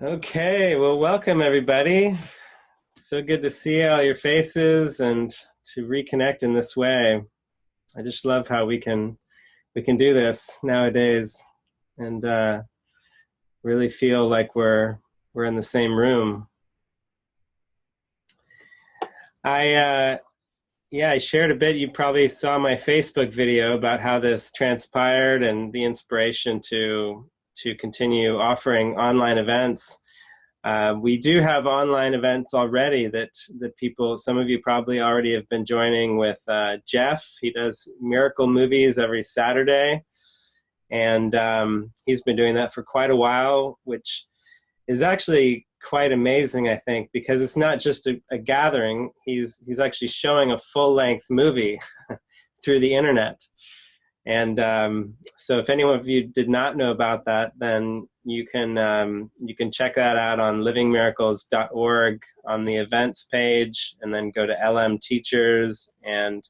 Okay, well, welcome everybody. So good to see all your faces and to reconnect in this way. I just love how we can do this nowadays and really feel like we're in the same room. I I shared a bit. You probably saw my Facebook video about how this transpired and the inspiration to continue offering online events. We do have online events already that people, some of you probably already have been joining with Jeff. He does miracle movies every Saturday, and he's been doing that for quite a while, which is actually quite amazing, I think, because it's not just a gathering. He's actually showing a full-length movie through the internet. And so if anyone of you did not know about that, then you can check that out on livingmiracles.org on the events page, and then go to LM Teachers, and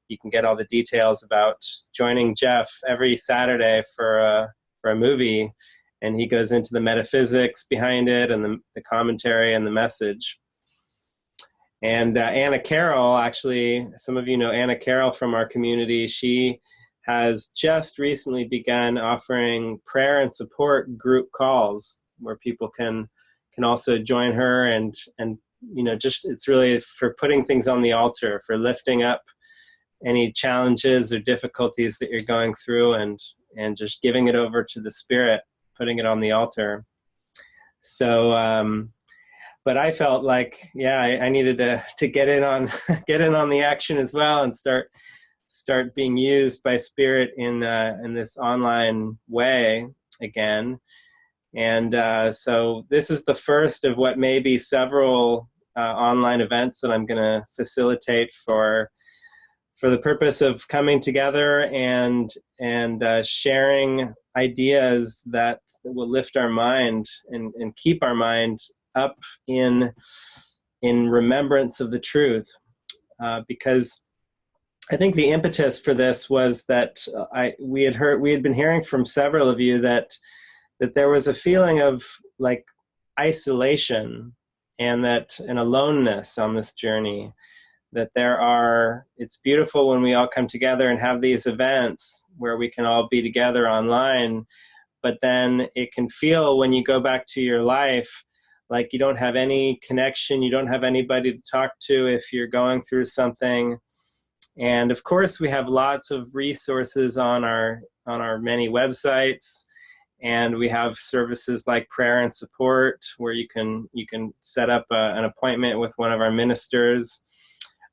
you can get all the details about joining Jeff every Saturday for a movie, and he goes into the metaphysics behind it and the commentary and the message. And Anna Carroll, actually, some of you know Anna Carroll from our community. She has just recently begun offering prayer and support group calls where people can also join her, and just, it's really for putting things on the altar, for lifting up any challenges or difficulties that you're going through, and just giving it over to the Spirit, putting it on the altar. So but I felt like, I needed to get in on the action as well, and start being used by Spirit in this online way again. And so this is the first of what may be several online events that I'm going to facilitate for the purpose of coming together and sharing ideas that will lift our mind and keep our mind up in remembrance of the truth, because I think the impetus for this was that we had been hearing from several of you that there was a feeling of like isolation and aloneness on this journey. That it's beautiful when we all come together and have these events where we can all be together online, but then it can feel, when you go back to your life, like you don't have any connection, you don't have anybody to talk to if you're going through something. And of course, we have lots of resources on our many websites, and we have services like prayer and support, where you can set up an appointment with one of our ministers.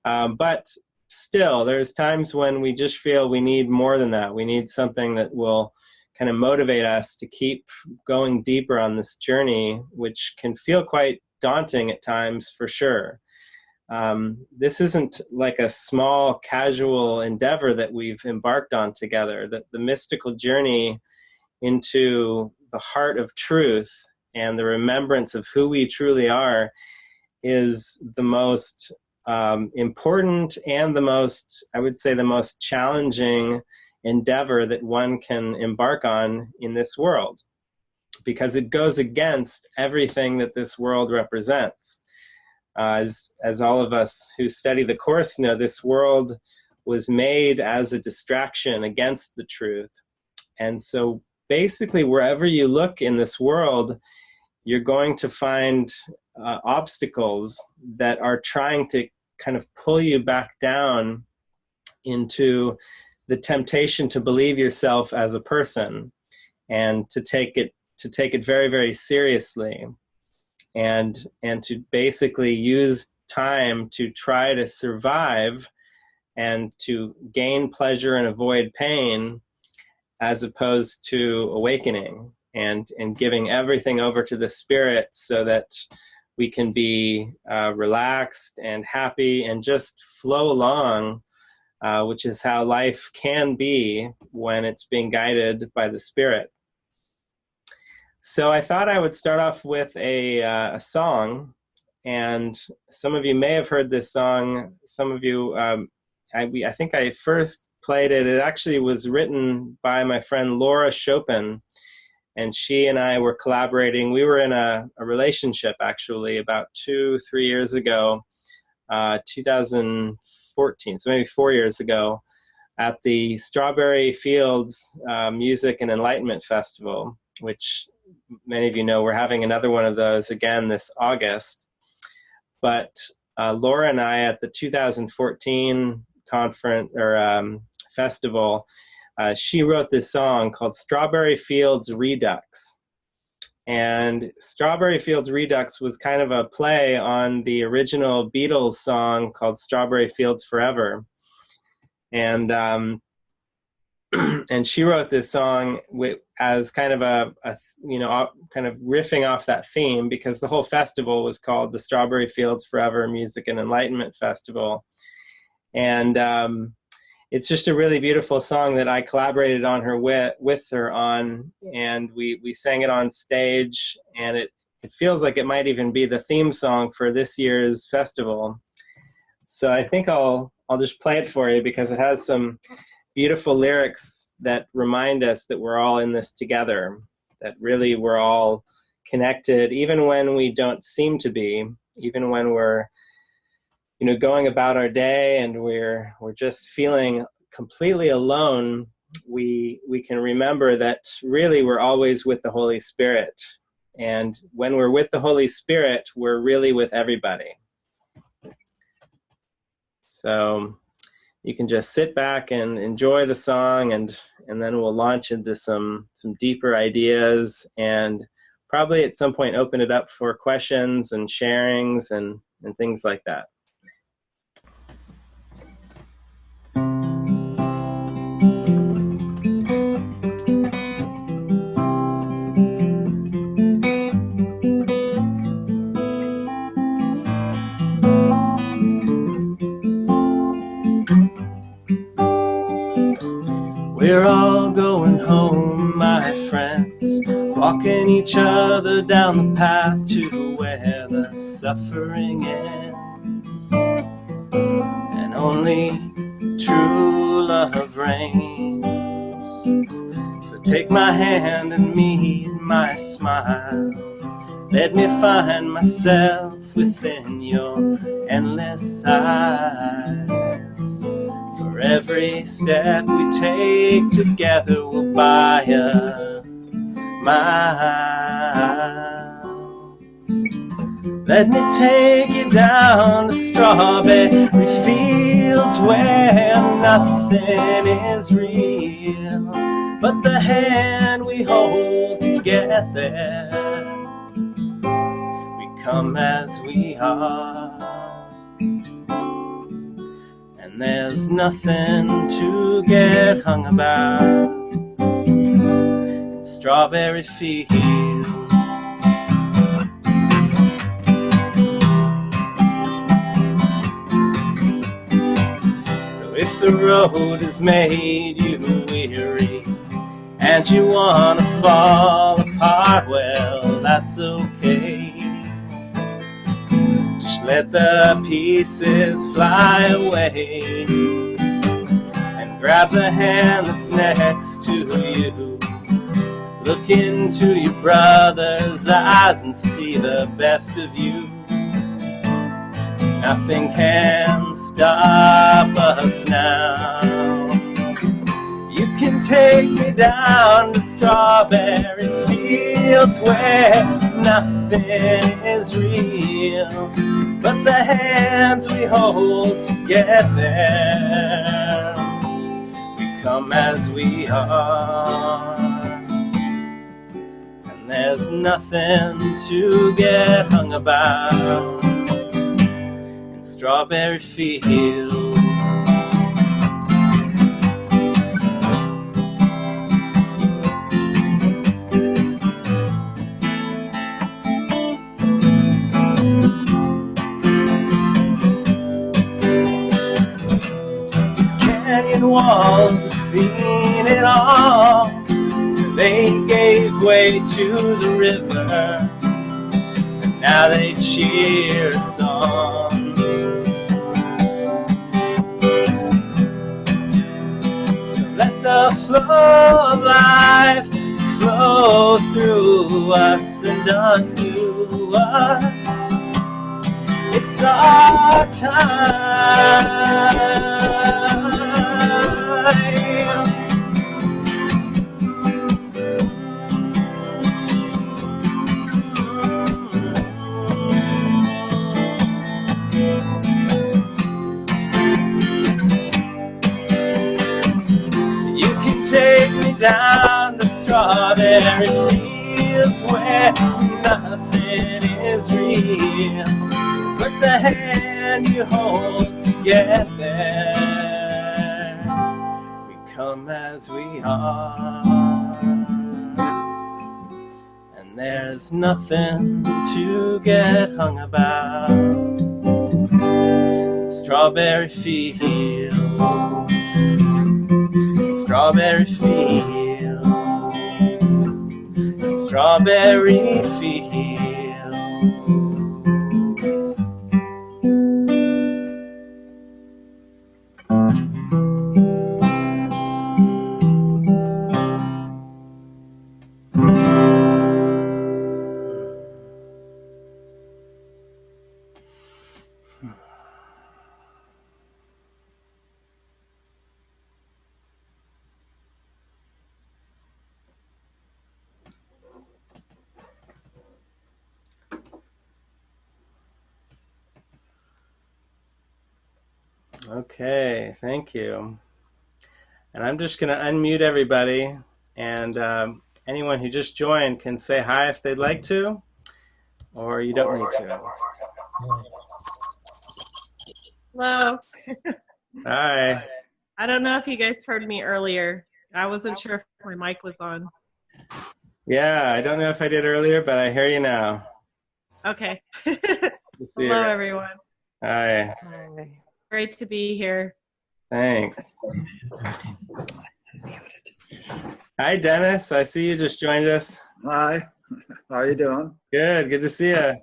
But still, there's times when we just feel we need more than that. We need something that will kind of motivate us to keep going deeper on this journey, which can feel quite daunting at times, for sure. This isn't like a small casual endeavor that we've embarked on together. The mystical journey into the heart of truth and the remembrance of who we truly are is the most important and I would say the most challenging endeavor that one can embark on in this world, because it goes against everything that this world represents. As all of us who study the Course know, this world was made as a distraction against the truth. And so basically, wherever you look in this world, you're going to find obstacles that are trying to kind of pull you back down into the temptation to believe yourself as a person, and to take it very, very seriously. And to basically use time to try to survive and to gain pleasure and avoid pain, as opposed to awakening and giving everything over to the Spirit, so that we can be relaxed and happy and just flow along, which is how life can be when it's being guided by the Spirit. So I thought I would start off with a song, and some of you may have heard this song. Some of you, I think I first played it. It actually was written by my friend Laura Chopin, and she and I were collaborating. We were in a relationship actually about 2-3 years ago, 2014, so maybe 4 years ago, at the Strawberry Fields Music and Enlightenment Festival, which many of you know, we're having another one of those again this August. But Laura and I, at the 2014 conference or festival, she wrote this song called Strawberry Fields Redux. And Strawberry Fields Redux was kind of a play on the original Beatles song called Strawberry Fields Forever. And and she wrote this song as kind of a kind of riffing off that theme, because the whole festival was called the Strawberry Fields Forever Music and Enlightenment Festival. And it's just a really beautiful song that I collaborated on her with her on, and we sang it on stage, and it feels like it might even be the theme song for this year's festival. So I think I'll just play it for you, because it has some beautiful lyrics that remind us that we're all in this together, that really we're all connected, even when we don't seem to be, even when we're going about our day and we're just feeling completely alone. We can remember that really we're always with the Holy Spirit, and when we're with the Holy Spirit, we're really with everybody. So you can just sit back and enjoy the song, and then we'll launch into some deeper ideas, and probably at some point open it up for questions and sharings and things like that. We're all going home, my friends, walking each other down the path to where the suffering ends, and only true love reigns. So take my hand and meet my smile. Let me find myself within your endless eyes. For every step we take together will buy a mile. Let me take you down to strawberry fields where nothing is real but the hand we hold to get there. We come as we are, and there's nothing to get hung about in strawberry fields. So if the road has made you weary and you want to fall apart, well, that's okay. Let the pieces fly away and grab the hand that's next to you. Look into your brother's eyes and see the best of you. Nothing can stop us now. You can take me down to strawberry fields where nothing is real but the hands we hold to get there. We come as we are, and there's nothing to get hung about in strawberry fields. Walls have seen it all. They gave way to the river, and now they cheer us on. So let the flow of life flow through us and undo us. It's our time. You can take me down the strawberry fields where nothing is real, but the hand you hold together. We come as we are, and there's nothing to get hung about. Strawberry fields, strawberry fields, strawberry fields. Okay, thank you. And I'm just going to unmute everybody, and anyone who just joined can say hi if they'd like to, or you don't need to. Hello. Hi. I don't know if you guys heard me earlier. I wasn't sure if my mic was on. Yeah, I don't know if I did earlier, but I hear you now. Okay. Hello, everyone. Hi. Hi. Great to be here. Thanks. Hi, Dennis. I see you just joined us. Hi. How are you doing? Good. Good to see you.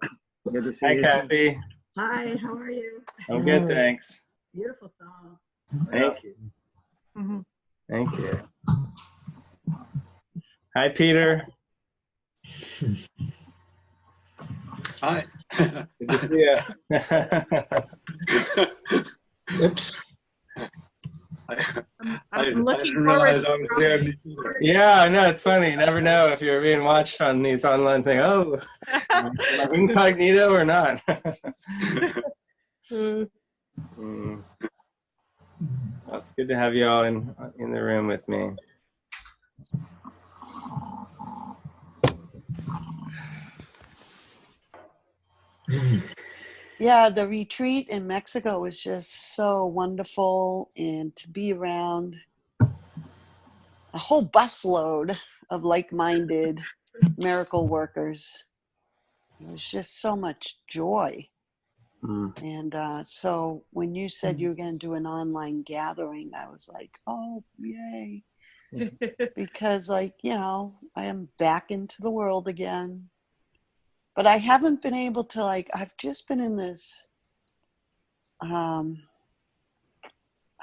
Good to see Hi, you. Kathy. Hi, how are you? I'm good, thanks. Beautiful song. Thank you. Mm-hmm. Thank you. Hi, Peter. Hi. Good to see you. Oops. I'm looking didn't forward realize I was there. Yeah, no, it's funny. You never know if you're being watched on these online things. Oh, am I incognito or not? Well, it's good to have you all in the room with me. Yeah, the retreat in Mexico was just so wonderful, and to be around a whole busload of like-minded miracle workers. It was just so much joy. And so when you said you were going to do an online gathering, I was like, oh, yay. Because, like, you know, I am back into the world again. But I haven't been able to, like, I've just been in this, I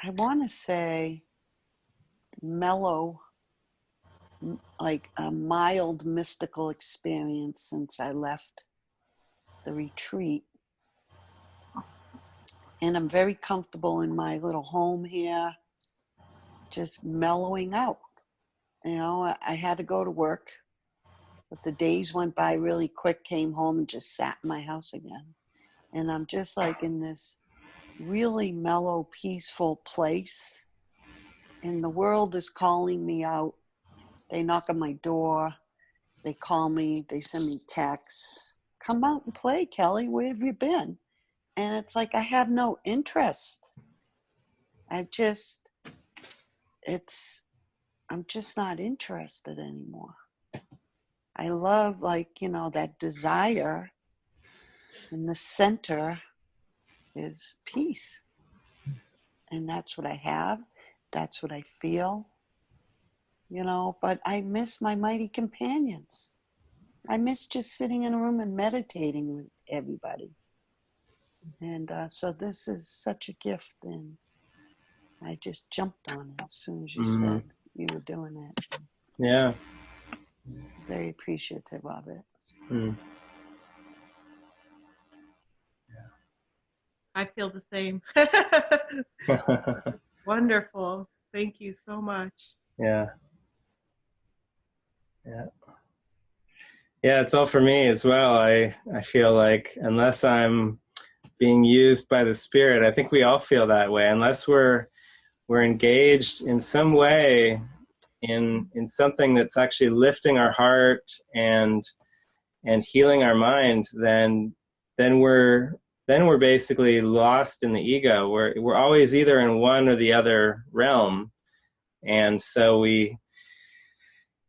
want to say mellow, like a mild mystical experience since I left the retreat. And I'm very comfortable in my little home here, just mellowing out. You know, I had to go to work, but the days went by really quick, came home and just sat in my house again. And I'm just like in this really mellow, peaceful place. And the world is calling me out. They knock on my door. They call me. They send me texts. Come out and play, Kelly. Where have you been? And it's like I have no interest. I'm just not interested anymore. I love, like, you know, that desire. In the center is peace. And that's what I have. That's what I feel. You know, but I miss my mighty companions. I miss just sitting in a room and meditating with everybody. And so this is such a gift, and I just jumped on it as soon as you said you were doing it. Yeah. Very appreciative of it. Mm. I feel the same. Wonderful. Thank you so much. Yeah. Yeah. Yeah, it's all for me as well. I feel like unless I'm being used by the Spirit, I think we all feel that way. Unless we're engaged in some way in something that's actually lifting our heart and healing our mind, then we're basically lost in the ego. We're always either in one or the other realm. And so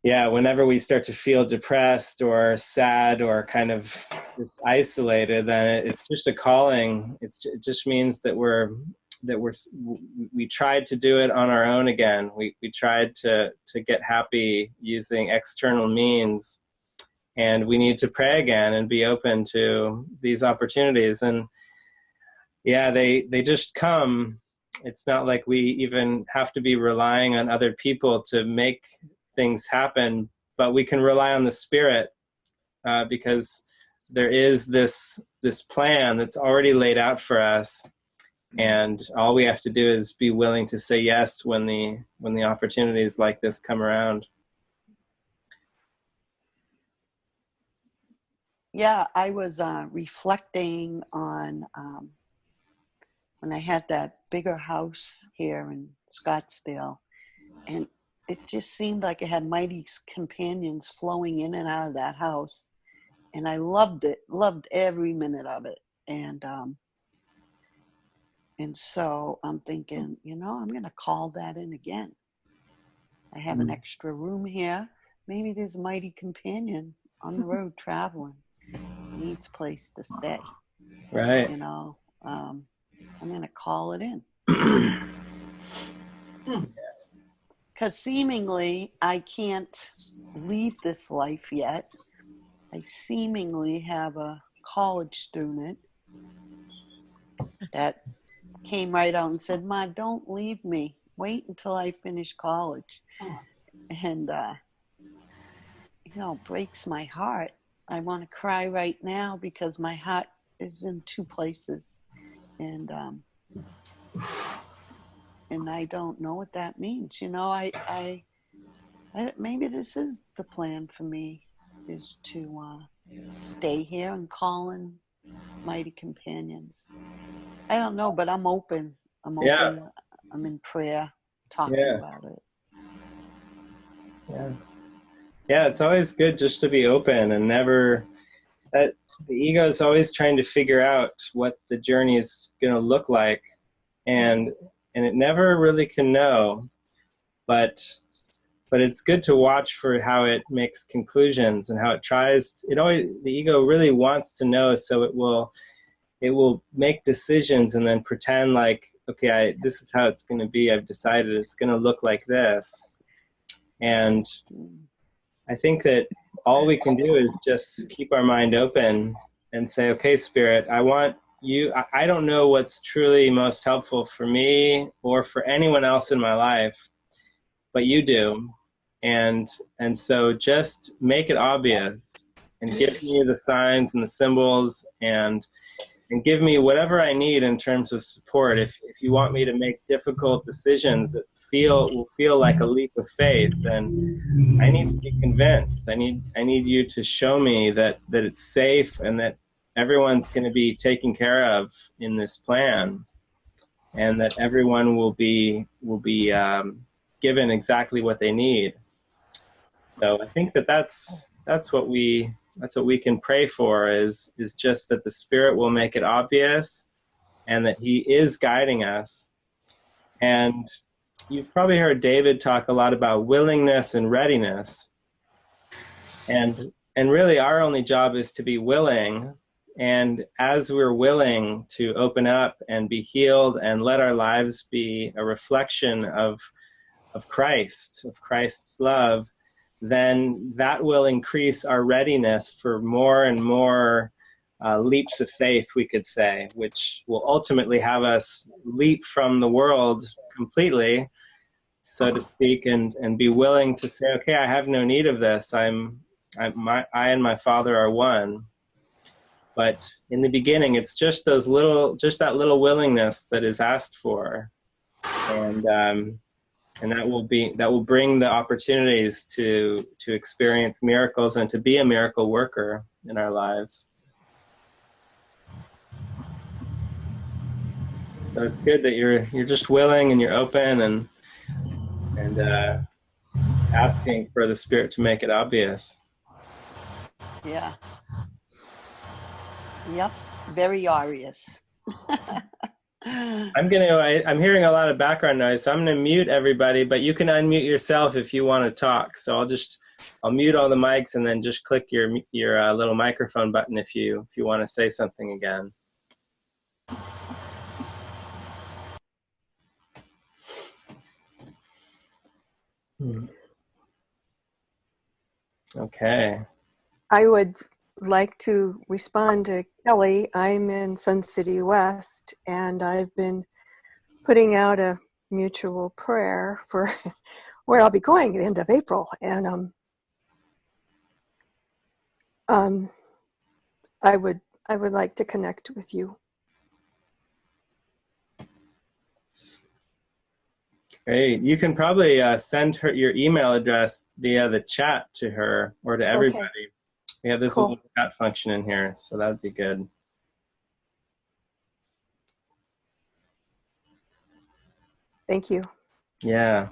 whenever we start to feel depressed or sad or kind of just isolated, then it's just a calling. It just means that we tried to do it on our own again. We tried to get happy using external means, and we need to pray again and be open to these opportunities. And they just come. It's not like we even have to be relying on other people to make things happen, but we can rely on the Spirit, because there is this plan that's already laid out for us, and all we have to do is be willing to say yes when the opportunities like this come around. Yeah, I was reflecting on when I had that bigger house here in Scottsdale, and it just seemed like it had mighty companions flowing in and out of that house, and I loved it, loved every minute of it. And so I'm thinking, I'm going to call that in again. I have an extra room here. Maybe there's a mighty companion on the road traveling, needs a place to stay. Right. I'm going to call it in. Because seemingly I can't leave this life yet. I seemingly have a college student that came right out and said, "Ma, don't leave me. Wait until I finish college." And, breaks my heart. I want to cry right now because my heart is in two places. And I don't know what that means. I maybe this is the plan for me, is to stay here and call in mighty companions. I don't know, but I'm open. I'm open. Yeah. I'm in prayer, talking about it. Yeah, it's always good just to be open and never. That the ego is always trying to figure out what the journey is going to look like, and it never really can know. But it's good to watch for how it makes conclusions and how it tries. The ego really wants to know, so it will make decisions and then pretend like, okay, this is how it's going to be. I've decided it's going to look like this. And I think that all we can do is just keep our mind open and say, okay, Spirit, I want you. I don't know what's truly most helpful for me or for anyone else in my life, but you do. And so just make it obvious and give me the signs and the symbols and give me whatever I need in terms of support. If you want me to make difficult decisions that will feel like a leap of faith, then I need to be convinced. I need you to show me that it's safe and that everyone's going to be taken care of in this plan, and that everyone will be given exactly what they need. So I think that's what we can pray for, is just that the Spirit will make it obvious and that He is guiding us. And you've probably heard David talk a lot about willingness and readiness. And really our only job is to be willing. And as we're willing to open up and be healed and let our lives be a reflection of Christ's love, then that will increase our readiness for more and more leaps of faith, we could say, which will ultimately have us leap from the world completely so to speak, and be willing to say, okay, I have no need of this. I and my Father are one. But in the beginning, it's just that little willingness that is asked for, and that will bring the opportunities to experience miracles and to be a miracle worker in our lives. So it's good that you're just willing and you're open and asking for the Spirit to make it obvious. Yeah. Yep. Very obvious. I'm hearing a lot of background noise, so I'm going to mute everybody, but you can unmute yourself if you want to talk. So I'll mute all the mics and then just click your little microphone button if you want to say something again. Okay. I would like to respond to Kelly. I'm in Sun City West, and I've been putting out a mutual prayer for where I'll be going at the end of April. And I would like to connect with you. Great. You can probably send her your email address via the chat to her or to everybody. Okay. We have this little chat function in here, so that would be good. Thank you. Yeah.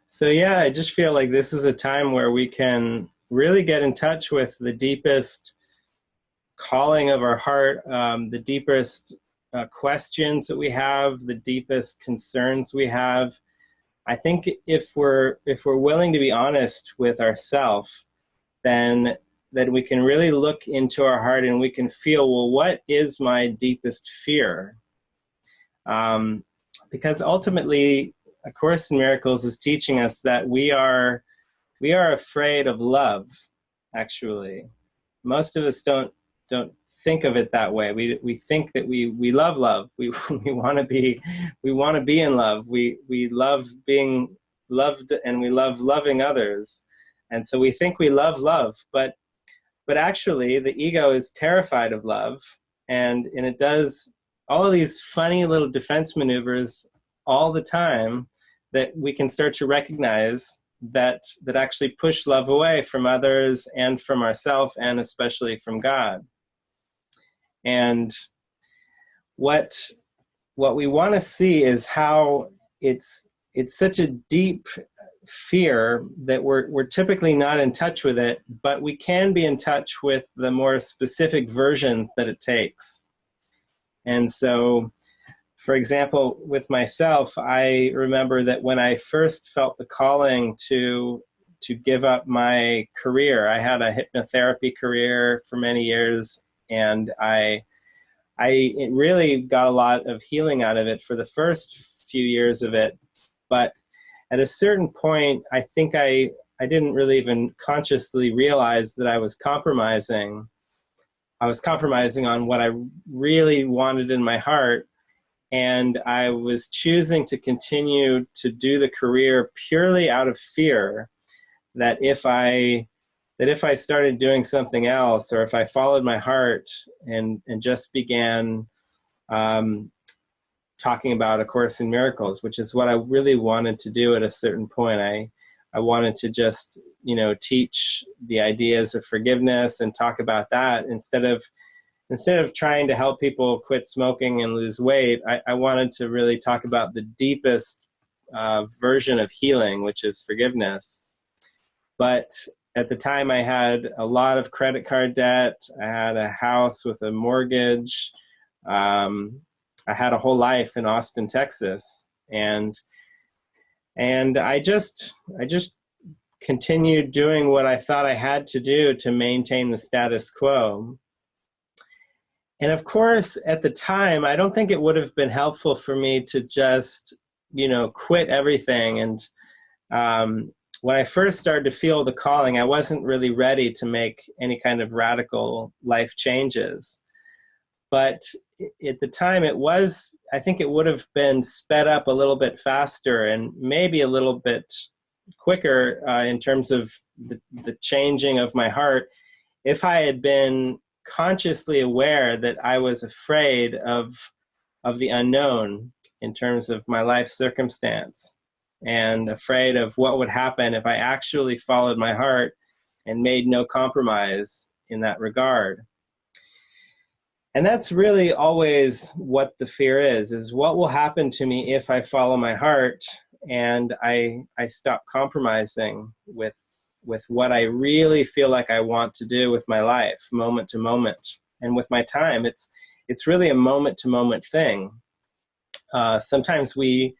So yeah, I just feel like this is a time where we can really get in touch with the deepest calling of our heart, the deepest questions that we have, the deepest concerns we have. I think if we're willing to be honest with ourselves, then we can really look into our heart and we can feel, well, what is my deepest fear? Because ultimately, A Course in Miracles is teaching us that we are afraid of love. Actually, most of us don't think of it that way. We think that we love love. We want to be in love. We love being loved, and we love loving others. And so we think we love love, but actually the ego is terrified of love, and it does all of these funny little defense maneuvers all the time that we can start to recognize that actually push love away from others and from ourselves, and especially from God. And what we want to see is how it's such a deep fear that we're typically not in touch with it, but we can be in touch with the more specific versions that it takes. And so, for example, with myself, I remember that when I first felt the calling to give up my career, I had a hypnotherapy career for many years, and I really got a lot of healing out of it for the first few years of it. But at a certain point, I think I didn't really even consciously realize that I was compromising. I was compromising on what I really wanted in my heart. And I was choosing to continue to do the career purely out of fear that if I started doing something else, or if I followed my heart and just began talking about A Course in Miracles, which is what I really wanted to do at a certain point. I wanted to just, teach the ideas of forgiveness and talk about that instead of trying to help people quit smoking and lose weight. I wanted to really talk about the deepest version of healing, which is forgiveness. But at the time, I had a lot of credit card debt. I had a house with a mortgage. I had a whole life in Austin, Texas, and I just continued doing what I thought I had to do to maintain the status quo. And of course, at the time, I don't think it would have been helpful for me to just, quit everything when I first started to feel the calling, I wasn't really ready to make any kind of radical life changes. But at the time I think it would have been sped up a little bit faster and maybe a little bit quicker in terms of the changing of my heart if I had been consciously aware that I was afraid of the unknown in terms of my life circumstance, and afraid of what would happen if I actually followed my heart and made no compromise in that regard. And that's really always what the fear is what will happen to me if I follow my heart and I stop compromising with what I really feel like I want to do with my life, moment to moment. And with my time, it's really a moment to moment thing. Sometimes we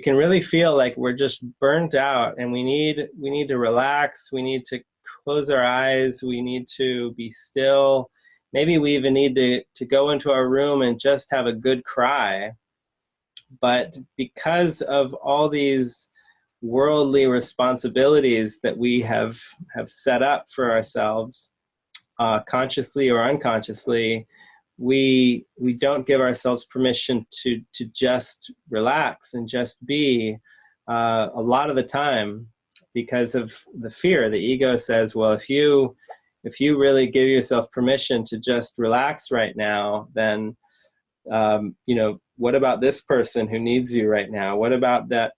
can really feel like we're just burnt out and we need to relax. We need to close our eyes. We need to be still. Maybe we even need to go into our room and just have a good cry. But because of all these worldly responsibilities that we have set up for ourselves, consciously or unconsciously, we don't give ourselves permission to just relax and just be a lot of the time, because of the fear. The ego says, well, if you really give yourself permission to just relax right now, then what about this person who needs you right now? What about that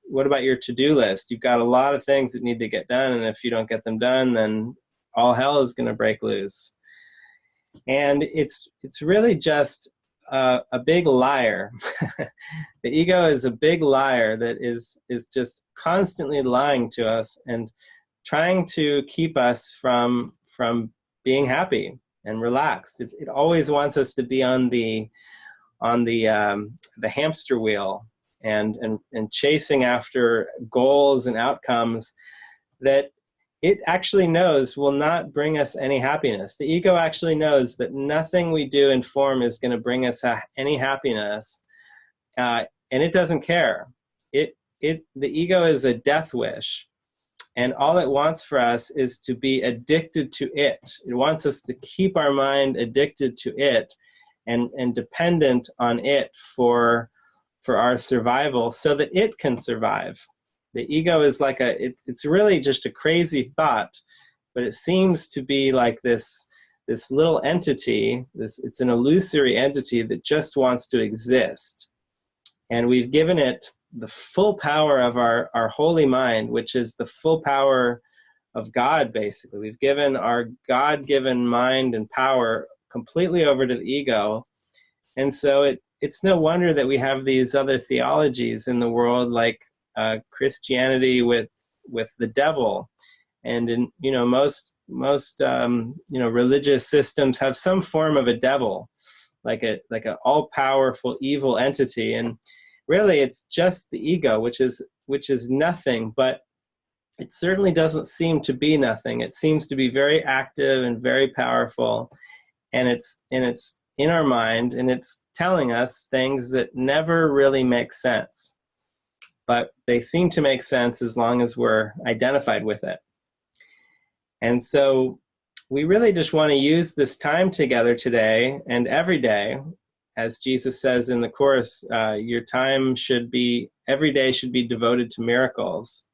what about your to-do list? You've got a lot of things that need to get done, and if you don't get them done, then all hell is going to break loose. And it's really just a big liar. The ego is a big liar that is just constantly lying to us and trying to keep us from being happy and relaxed. It always wants us to be on the hamster wheel and chasing after goals and outcomes that it actually knows will not bring us any happiness. The ego actually knows that nothing we do in form is going to bring us any happiness, and it doesn't care. The ego is a death wish, and all it wants for us is to be addicted to it. It wants us to keep our mind addicted to it and dependent on it for our survival, so that it can survive. The ego is like it's really just a crazy thought, but it seems to be like this little entity. It's an illusory entity that just wants to exist. And we've given it the full power of our holy mind, which is the full power of God, basically. We've given our God-given mind and power completely over to the ego. And so it's no wonder that we have these other theologies in the world, like Christianity with the devil, and in most religious systems have some form of a devil, like an all-powerful evil entity. And really, it's just the ego, which is nothing, but it certainly doesn't seem to be nothing. It seems to be very active and very powerful, and it's in our mind, and it's telling us things that never really make sense. But they seem to make sense as long as we're identified with it. And so we really just want to use this time together today and every day. As Jesus says in the Course, your time every day should be devoted to miracles.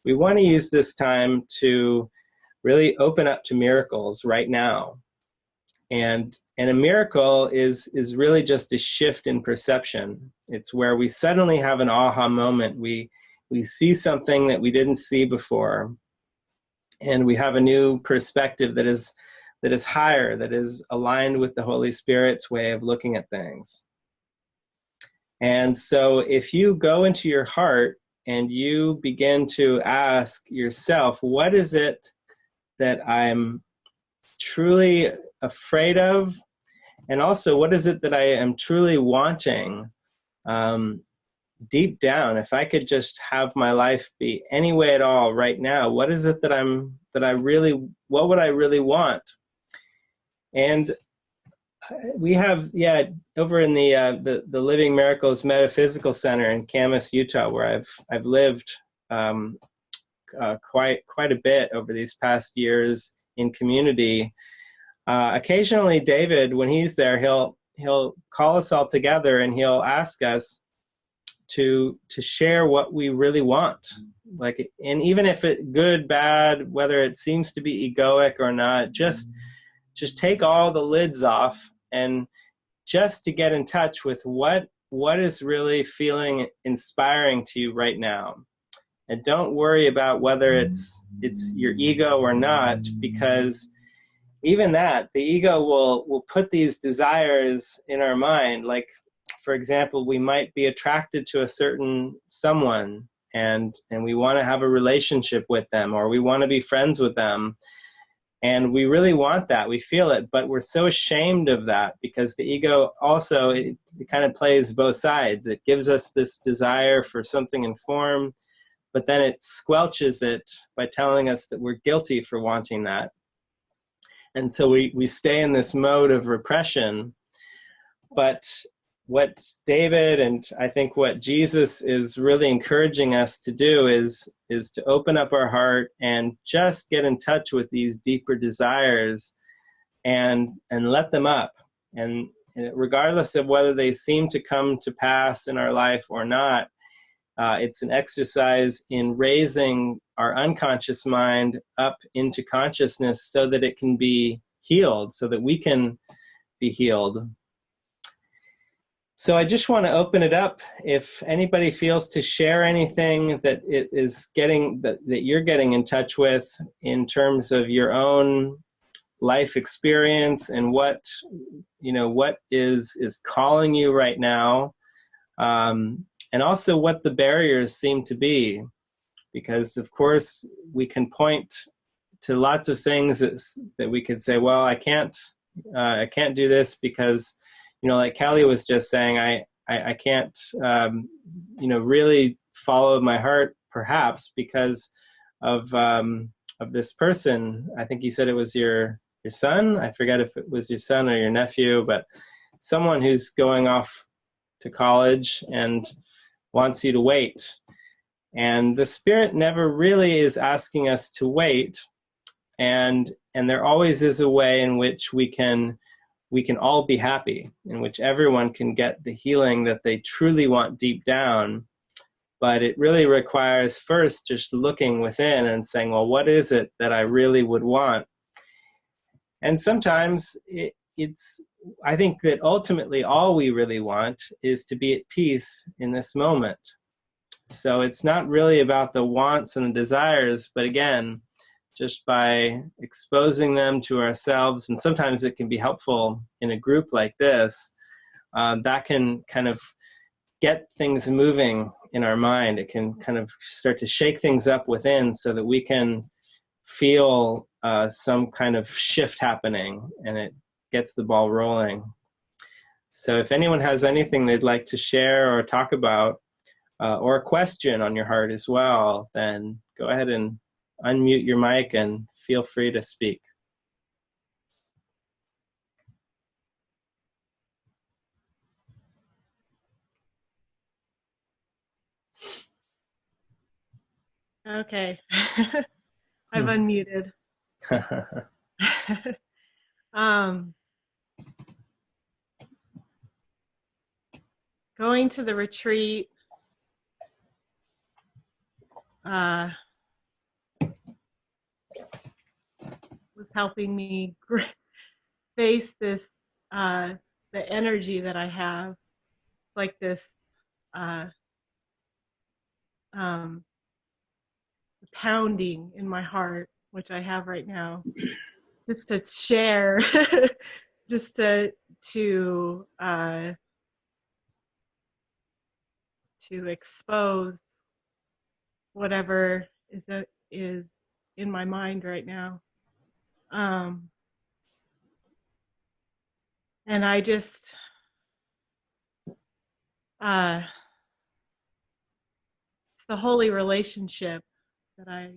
We want to use this time to really open up to miracles right now. And a miracle is really just a shift in perception. It's where we suddenly have an aha moment. We see something that we didn't see before, and we have a new perspective that is higher, that is aligned with the Holy Spirit's way of looking at things. And so if you go into your heart and you begin to ask yourself, what is it that I'm truly afraid of? And also, what is it that I am truly wanting? Deep down, if I could just have my life be any way at all right now, what is it what would I really want? And we have, over in the Living Miracles Metaphysical Center in Camas, Utah, where I've lived quite a bit over these past years in community. Occasionally, David, when he's there, he'll call us all together and he'll ask us to share what we really want. Like, and even if it good, bad, whether it seems to be egoic or not, just take all the lids off and just to get in touch with what is really feeling inspiring to you right now. And don't worry about whether it's your ego or not, because even that, the ego will put these desires in our mind. Like, for example, we might be attracted to a certain someone and we want to have a relationship with them, or we want to be friends with them. And we really want that. We feel it, but we're so ashamed of that because the ego also, it kind of plays both sides. It gives us this desire for something in form, but then it squelches it by telling us that we're guilty for wanting that. And so we stay in this mode of repression. But what David and I think what Jesus is really encouraging us to do is to open up our heart and just get in touch with these deeper desires and let them up. And regardless of whether they seem to come to pass in our life or not, it's an exercise in raising our unconscious mind up into consciousness so that it can be healed, so that we can be healed. So I just want to open it up. If anybody feels to share anything that it is getting that you're getting in touch with in terms of your own life experience and what is calling you right now, and also what the barriers seem to be, because of course we can point to lots of things that we could say, well, I can't do this because, like Kelly was just saying, I can't, really follow my heart, perhaps because of this person. I think you said it was your son. I forget if it was your son or your nephew, but someone who's going off to college and wants you to wait. And the Spirit never really is asking us to wait. And there always is a way in which we can all be happy, in which everyone can get the healing that they truly want deep down. But it really requires first just looking within and saying, well, what is it that I really would want? And sometimes I think that ultimately all we really want is to be at peace in this moment. So it's not really about the wants and the desires, but again, just by exposing them to ourselves, and sometimes it can be helpful in a group like this, that can kind of get things moving in our mind. It can kind of start to shake things up within so that we can feel some kind of shift happening, and it gets the ball rolling. So if anyone has anything they'd like to share or talk about, or a question on your heart as well, then go ahead and unmute your mic and feel free to speak. Okay. I've unmuted. Going to the retreat was helping me face this, the energy that I have, like this pounding in my heart, which I have right now, just to share, just to expose whatever is in my mind right now. And I just, it's the holy relationship that I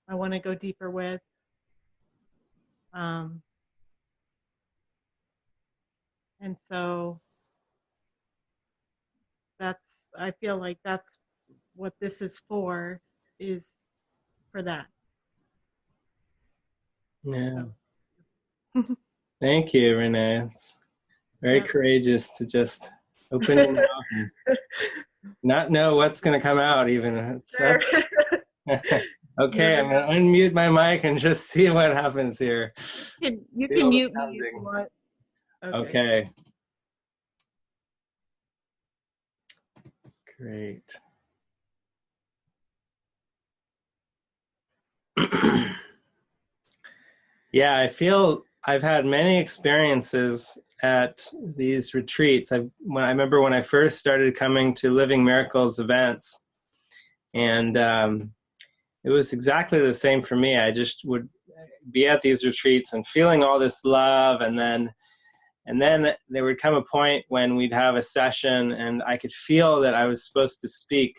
want to go deeper with. And so I feel like that's what this is for that. Yeah. So. Thank you, Renee. It's very Yep. courageous to just open your mouth and not know what's going to come out even. Sure. Okay, I'm going to unmute my mic and just see what happens here. You Feel can the mute me if pounding. you want. Okay. Great. Yeah, I feel I've had many experiences at these retreats. I remember when I first started coming to Living Miracles events, and it was exactly the same for me. I just would be at these retreats and feeling all this love, and then there would come a point when we'd have a session and I could feel that I was supposed to speak,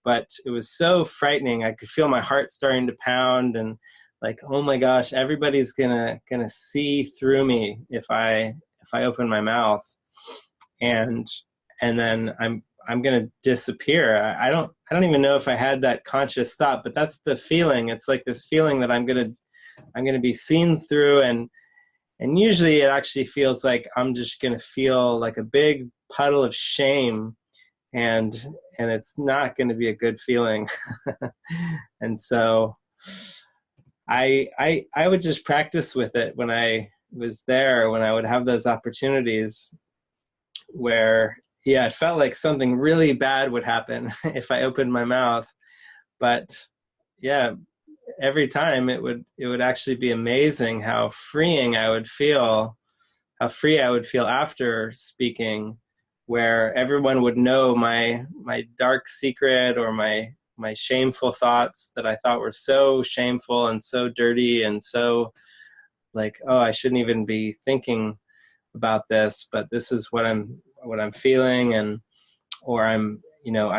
but it was so frightening. I could feel my heart starting to pound and like, oh my gosh, everybody's gonna see through me if I open my mouth, and then I'm gonna disappear. I don't even know if I had that conscious thought, but that's the feeling. It's like this feeling that I'm gonna be seen through, and usually it actually feels like I'm just gonna feel like a big puddle of shame, and it's not gonna be a good feeling. And so I would just practice with it when I was there, when I would have those opportunities where, yeah, it felt like something really bad would happen if I opened my mouth. But yeah, every time it would actually be amazing how freeing I would feel, how free I would feel after speaking, where everyone would know my dark secret or my shameful thoughts that I thought were so shameful and so dirty and so like, oh, I shouldn't even be thinking about this, but this is what I'm feeling, and or I'm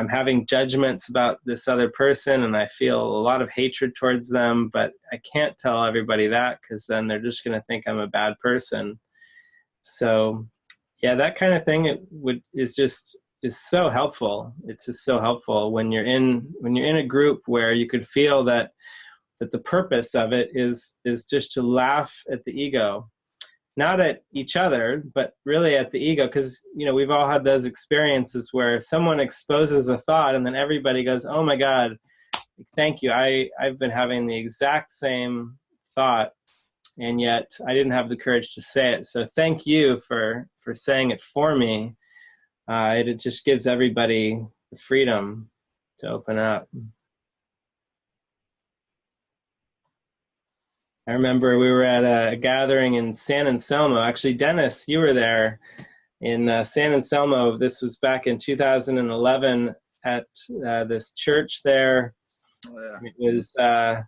having judgments about this other person and I feel a lot of hatred towards them, but I can't tell everybody that because then they're just going to think I'm a bad person. So yeah, that kind of thing is so helpful. It's just so helpful when you're in a group where you could feel that the purpose of it is just to laugh at the ego, not at each other, but really at the ego. Because we've all had those experiences where someone exposes a thought and then everybody goes, "Oh my God, thank you. I've been having the exact same thought, and yet I didn't have the courage to say it. So thank you for saying it for me." It just gives everybody the freedom to open up. I remember we were at a gathering in San Anselmo. Actually, Dennis, you were there in San Anselmo. This was back in 2011 at this church there. Oh, yeah.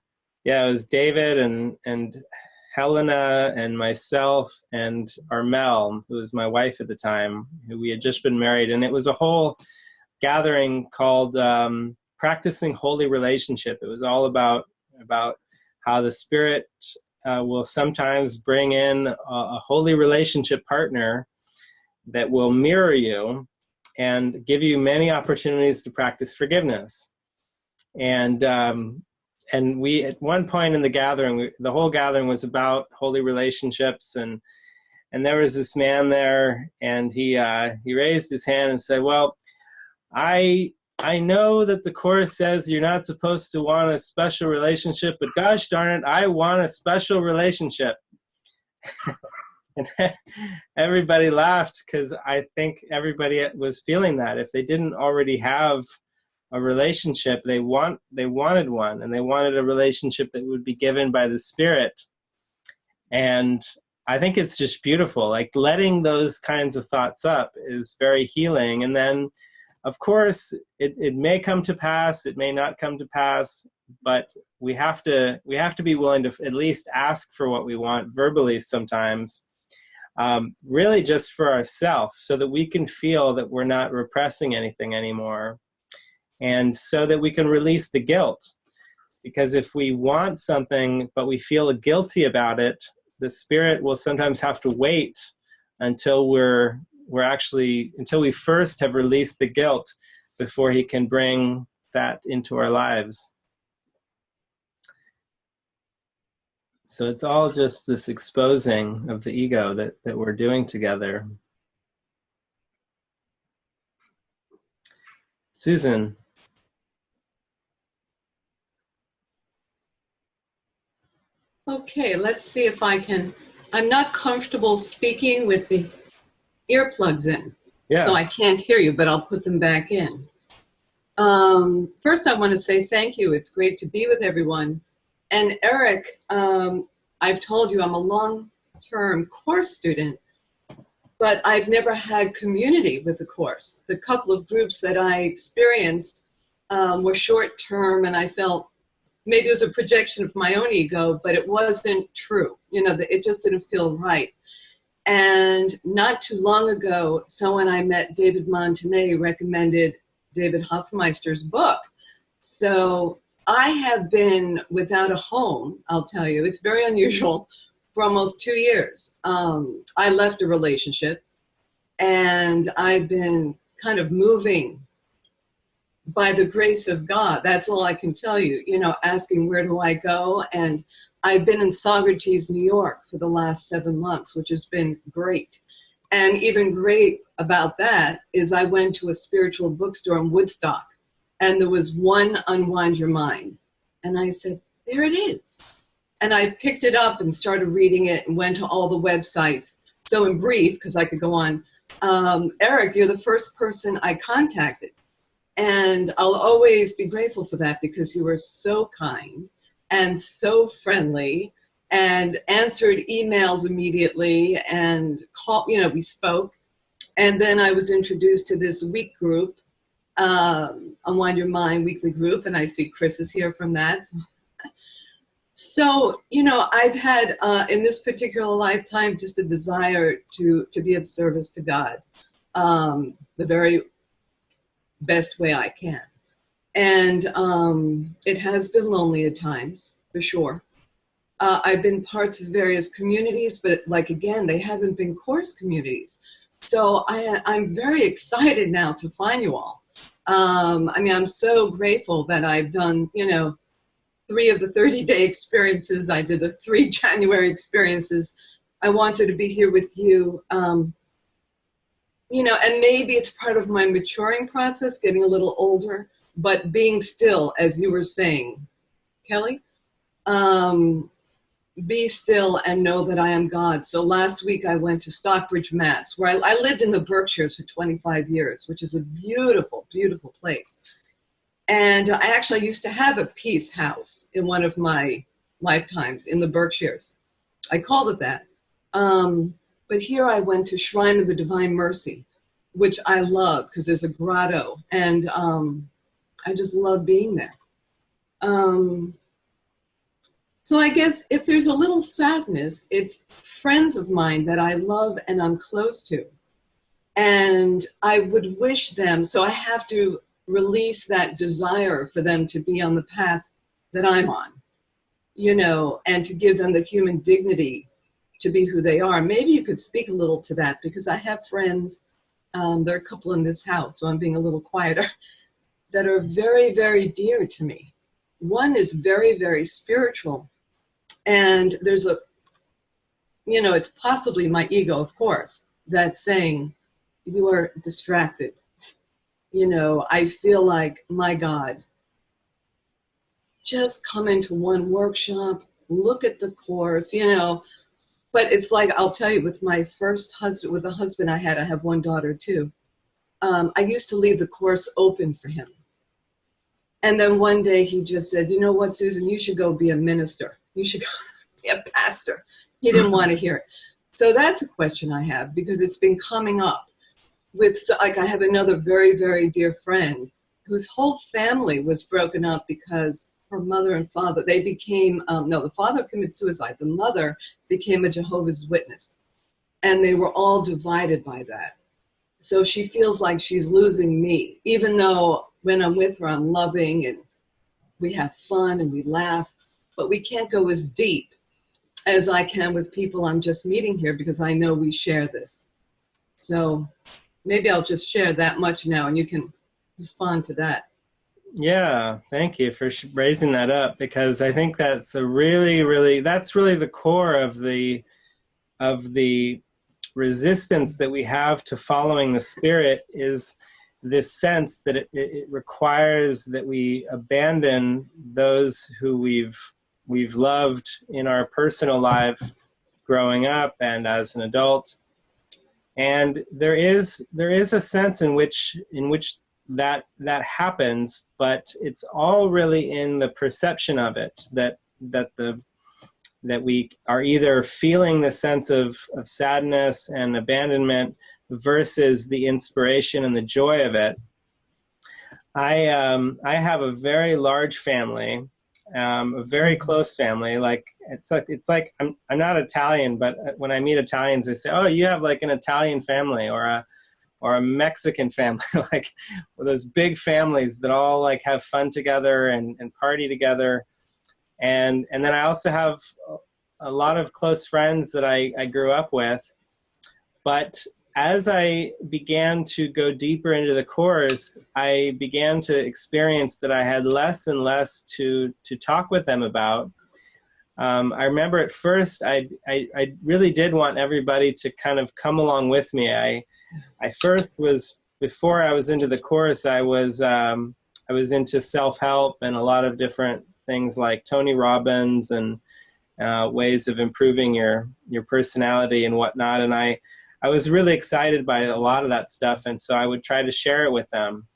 It was David and Helena and myself and Armel, who was my wife at the time, who we had just been married. And it was a whole gathering called Practicing Holy Relationship. It was all about how the Spirit will sometimes bring in a holy relationship partner that will mirror you and give you many opportunities to practice forgiveness. And we, at one point in the gathering, the whole gathering was about holy relationships, and there was this man there, and he raised his hand and said, "Well, I know that the Course says you're not supposed to want a special relationship, but gosh darn it, I want a special relationship." And everybody laughed because I think everybody was feeling that. If they didn't already have a relationship, they wanted one, and they wanted a relationship that would be given by the Spirit. And I think it's just beautiful. Like letting those kinds of thoughts up is very healing. And then of course, it may come to pass, it may not come to pass, but we have to be willing to at least ask for what we want verbally sometimes, really just for ourselves, so that we can feel that we're not repressing anything anymore, and so that we can release the guilt. Because if we want something but we feel guilty about it, the Spirit will sometimes have to wait until until we first have released the guilt before he can bring that into our lives. So it's all just this exposing of the ego that we're doing together. Susan. Okay, let's see if I can. I'm not comfortable speaking with the earplugs in, so I can't hear you, but I'll put them back in. First, I want to say thank you. It's great to be with everyone. And Erik, I've told you I'm a long-term course student, but I've never had community with the course. The couple of groups that I experienced were short-term, and I felt maybe it was a projection of my own ego, but it wasn't true. You know, it just didn't feel right. And not too long ago, someone I met, David Montanet, recommended David Hoffmeister's book. So I have been without a home, I'll tell you. It's very unusual, for almost 2 years. I left a relationship, and I've been kind of moving by the grace of God. That's all I can tell you, you know, asking where do I go? And I've been in Socrates, New York for the last 7 months, which has been great. And even great about that is I went to a spiritual bookstore in Woodstock, and there was one Unwind Your Mind. And I said, there it is. And I picked it up and started reading it and went to all the websites. So in brief, because I could go on, Erik, you're the first person I contacted. And I'll always be grateful for that, because you were so kind and so friendly and answered emails immediately and called, you know, we spoke. And then I was introduced to this week group, Unwind Your Mind weekly group, and I see Chris is here from that. So, you know, I've had in this particular lifetime just a desire to be of service to God the very best way I can. And it has been lonely at times, for sure. I've been parts of various communities, but like, again, they haven't been course communities. So I'm very excited now to find you all. I mean, I'm so grateful that I've done, you know, 3 of the 30-day experiences. I did the 3 January experiences. I wanted to be here with you. You know, and maybe it's part of my maturing process, getting a little older, but being still, as you were saying, Kelly, be still and know that I am God. So last week I went to Stockbridge, Mass, where I lived in the Berkshires for 25 years, which is a beautiful, beautiful place. And I actually used to have a peace house in one of my lifetimes in the Berkshires. I called it that. But here I went to Shrine of the Divine Mercy, which I love because there's a grotto, and I just love being there. So I guess if there's a little sadness, it's friends of mine that I love and I'm close to. And I would wish them, so I have to release that desire for them to be on the path that I'm on, you know, and to give them the human dignity to be who they are. Maybe you could speak a little to that, because I have friends, there are a couple in this house, so I'm being a little quieter, that are very, very dear to me. One is very, very spiritual, and there's a, you know, it's possibly my ego, of course, that's saying, you are distracted. You know, I feel like, my God, just come into one workshop, look at the course, you know. But it's like, I'll tell you, with my first husband, with the husband I had, I have one daughter too. I used to leave the course open for him. And then one day he just said, you know what, Susan, you should go be a minister. You should go be a pastor. He didn't want to hear it. So that's a question I have, because it's been coming up with, like, I have another very, very dear friend whose whole family was broken up because her mother and father, they became, the father committed suicide. The mother became a Jehovah's Witness. And they were all divided by that. So she feels like she's losing me, even though when I'm with her, I'm loving and we have fun and we laugh, but we can't go as deep as I can with people I'm just meeting here, because I know we share this. So maybe I'll just share that much now and you can respond to that. Yeah, thank you for raising that up, because I think that's a really that's really the core of the resistance that we have to following the Spirit, is this sense that it requires that we abandon those who we've loved in our personal life growing up and as an adult. And there is a sense in which that happens, but it's all really in the perception of it, that we are either feeling the sense of sadness and abandonment versus the inspiration and the joy of it. I have a very large family, a very close family. It's like I'm not Italian, but when I meet Italians, they say, "Oh, you have like an Italian family or a Mexican family," like those big families that all like have fun together and party together. And then I also have a lot of close friends that I grew up with. But as I began to go deeper into the Course, I began to experience that I had less and less to talk with them about. I remember at first I really did want everybody to kind of come along with me. I first was, before I was into the Course, I was into self-help and a lot of different things like Tony Robbins and ways of improving your personality and whatnot. And I was really excited by a lot of that stuff. And so I would try to share it with them.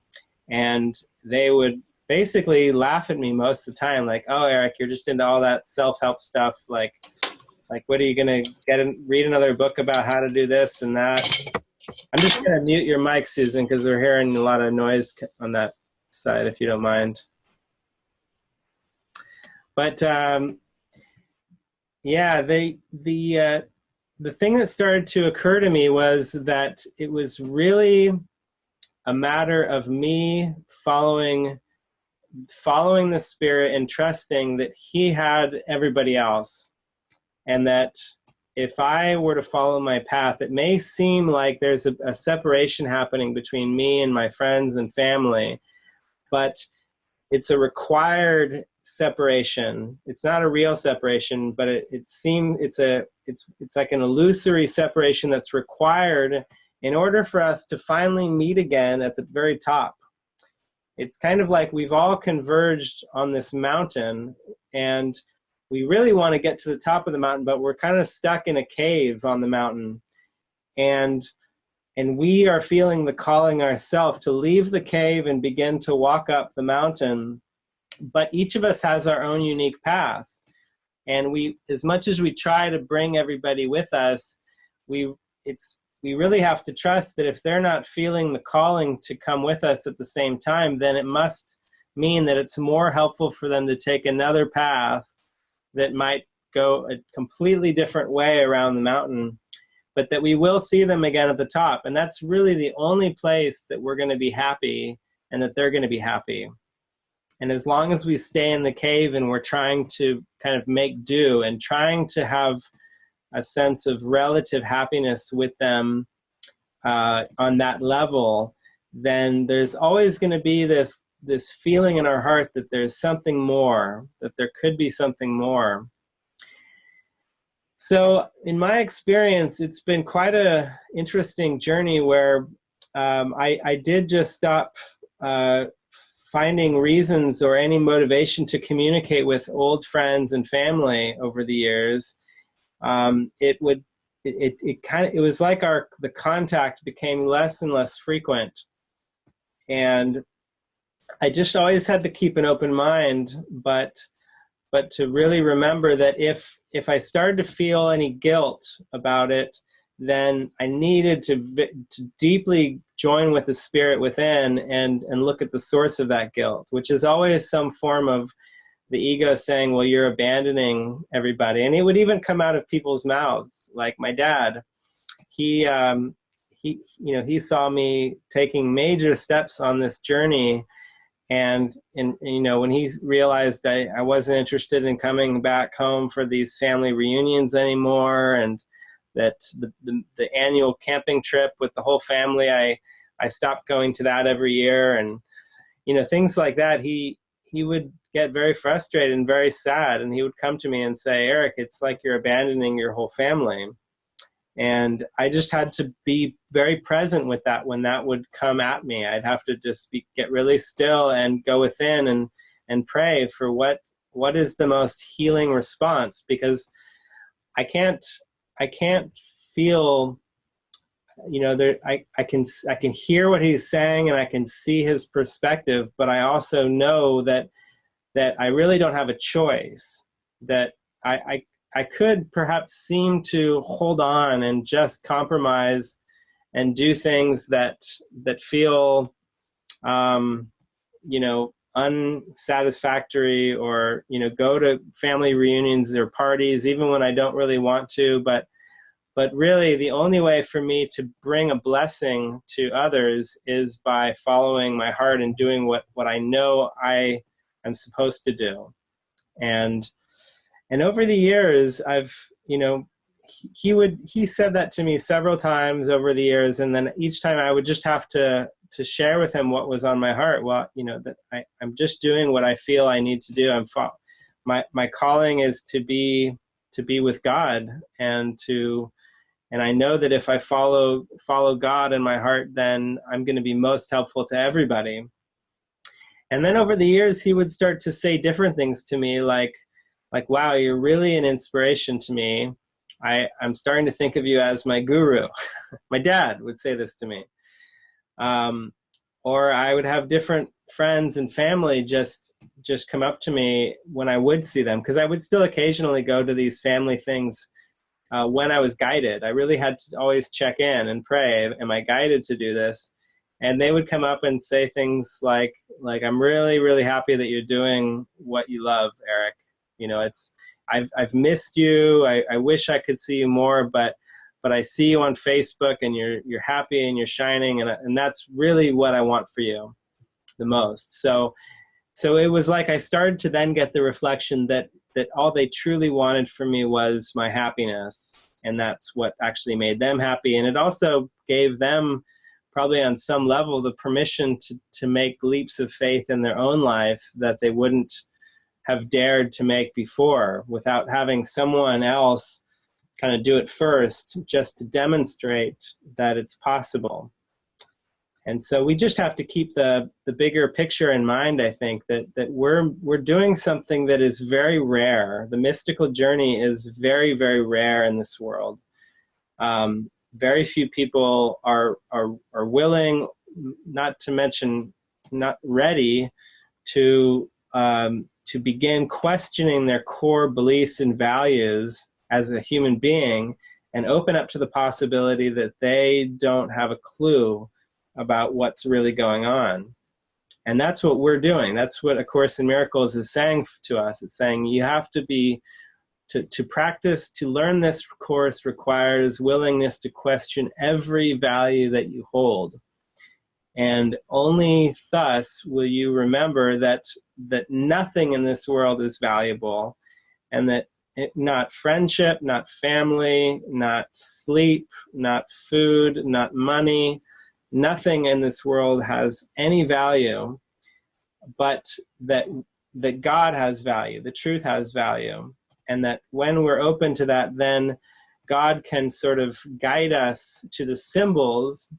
And they would basically laugh at me most of the time. Like, "Oh, Erik, you're just into all that self-help stuff. Like, what are you going to read another book about how to do this and that?" I'm just going to mute your mic, Susan, because we're hearing a lot of noise on that side, if you don't mind. But yeah, the thing that started to occur to me was that it was really a matter of me following the Spirit and trusting that He had everybody else, and that if I were to follow my path, it may seem like there's a separation happening between me and my friends and family, but it's a required separation. It's not a real separation, but it's like an illusory separation that's required in order for us to finally meet again at the very top. It's kind of like we've all converged on this mountain, and we really want to get to the top of the mountain, but we're kind of stuck in a cave on the mountain. And we are feeling the calling ourselves to leave the cave and begin to walk up the mountain. But each of us has our own unique path. And we, as much as we try to bring everybody with us, we really have to trust that if they're not feeling the calling to come with us at the same time, then it must mean that it's more helpful for them to take another path that might go a completely different way around the mountain, but that we will see them again at the top. And that's really the only place that we're going to be happy and that they're going to be happy. And as long as we stay in the cave and we're trying to kind of make do and trying to have a sense of relative happiness with them on that level, then there's always going to be this feeling in our heart that there's something more, that there could be something more. So in my experience, it's been quite an interesting journey where I did just stop finding reasons or any motivation to communicate with old friends and family over the years. It was like the contact became less and less frequent, and I just always had to keep an open mind, but to really remember that if I started to feel any guilt about it, then I needed to deeply join with the Spirit within and look at the source of that guilt, which is always some form of the ego saying, "Well, you're abandoning everybody." And it would even come out of people's mouths. Like my dad, he saw me taking major steps on this journey. And when he realized I wasn't interested in coming back home for these family reunions anymore, and that the annual camping trip with the whole family, I stopped going to that every year. things like that, he would get very frustrated and very sad. And he would come to me and say, Erik, it's like you're abandoning your whole family. And I just had to be very present with that when that would come at me. I'd have to just get really still and go within and pray for what is the most healing response, because I can't feel, I can hear what he's saying and I can see his perspective, but I also know that I really don't have a choice, that I could perhaps seem to hold on and just compromise and do things that feel, unsatisfactory, or, go to family reunions or parties, even when I don't really want to. But really the only way for me to bring a blessing to others is by following my heart and doing what I know I'm supposed to do. And over the years, he said that to me several times over the years. And then each time I would just have to share with him what was on my heart. Well, that I'm just doing what I feel I need to do. My calling is to be with God, and I know that if I follow God in my heart, then I'm going to be most helpful to everybody. And then over the years, he would start to say different things to me, like, wow, you're really an inspiration to me. I'm starting to think of you as my guru. My dad would say this to me. Or I would have different friends and family just come up to me when I would see them, because I would still occasionally go to these family things when I was guided. I really had to always check in and pray, am I guided to do this? And they would come up and say things like I'm really, really happy that you're doing what you love, Erik. I've missed you. I wish I could see you more, but I see you on Facebook and you're happy and you're shining, and that's really what I want for you the most. So it was like I started to then get the reflection that all they truly wanted from me was my happiness, and that's what actually made them happy. And it also gave them, probably on some level, the permission to make leaps of faith in their own life that they wouldn't have dared to make before, without having someone else kind of do it first, just to demonstrate that it's possible. And so we just have to keep the bigger picture in mind, I think, that we're doing something that is very rare. The mystical journey is very, very rare in this world. Very few people are willing, not to mention not ready, to begin questioning their core beliefs and values as a human being, and open up to the possibility that they don't have a clue about what's really going on. And that's what we're doing. That's what A Course in Miracles is saying to us. It's saying you have to to practice, to learn this course requires willingness to question every value that you hold. And only thus will you remember that nothing in this world is valuable, and that not friendship, not family, not sleep, not food, not money, nothing in this world has any value, but that God has value, the truth has value. And that when we're open to that, then God can sort of guide us to the symbols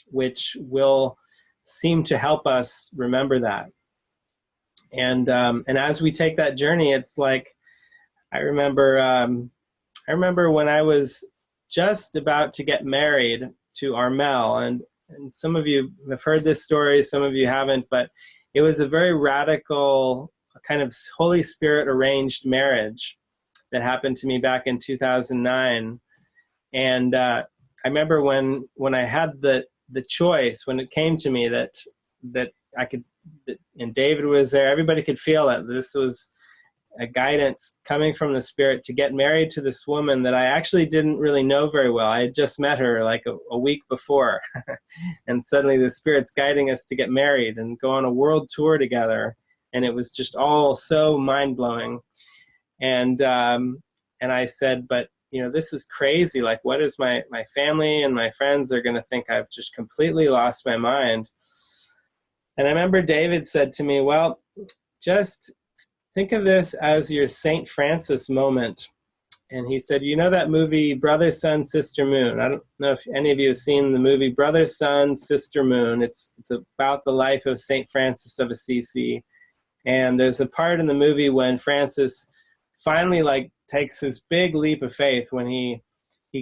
which will seem to help us remember that. And as we take that journey, it's like, I remember when I was just about to get married to Armel, and some of you have heard this story, some of you haven't, but it was a very radical kind of Holy Spirit arranged marriage that happened to me back in 2009. And I remember when I had the choice, when it came to me that I could, and David was there, everybody could feel it. This was a guidance coming from the Spirit to get married to this woman that I actually didn't really know very well. I had just met her like a week before. And suddenly the Spirit's guiding us to get married and go on a world tour together. And it was just all so mind-blowing. And I said, but this is crazy. Like, what is my family and my friends are going to think I've just completely lost my mind. And I remember David said to me, well, just think of this as your St. Francis moment. And he said, you know that movie, Brother, Sun, Sister, Moon? I don't know if any of you have seen the movie Brother, Sun, Sister, Moon. It's about the life of St. Francis of Assisi. And there's a part in the movie when Francis finally takes his big leap of faith, when he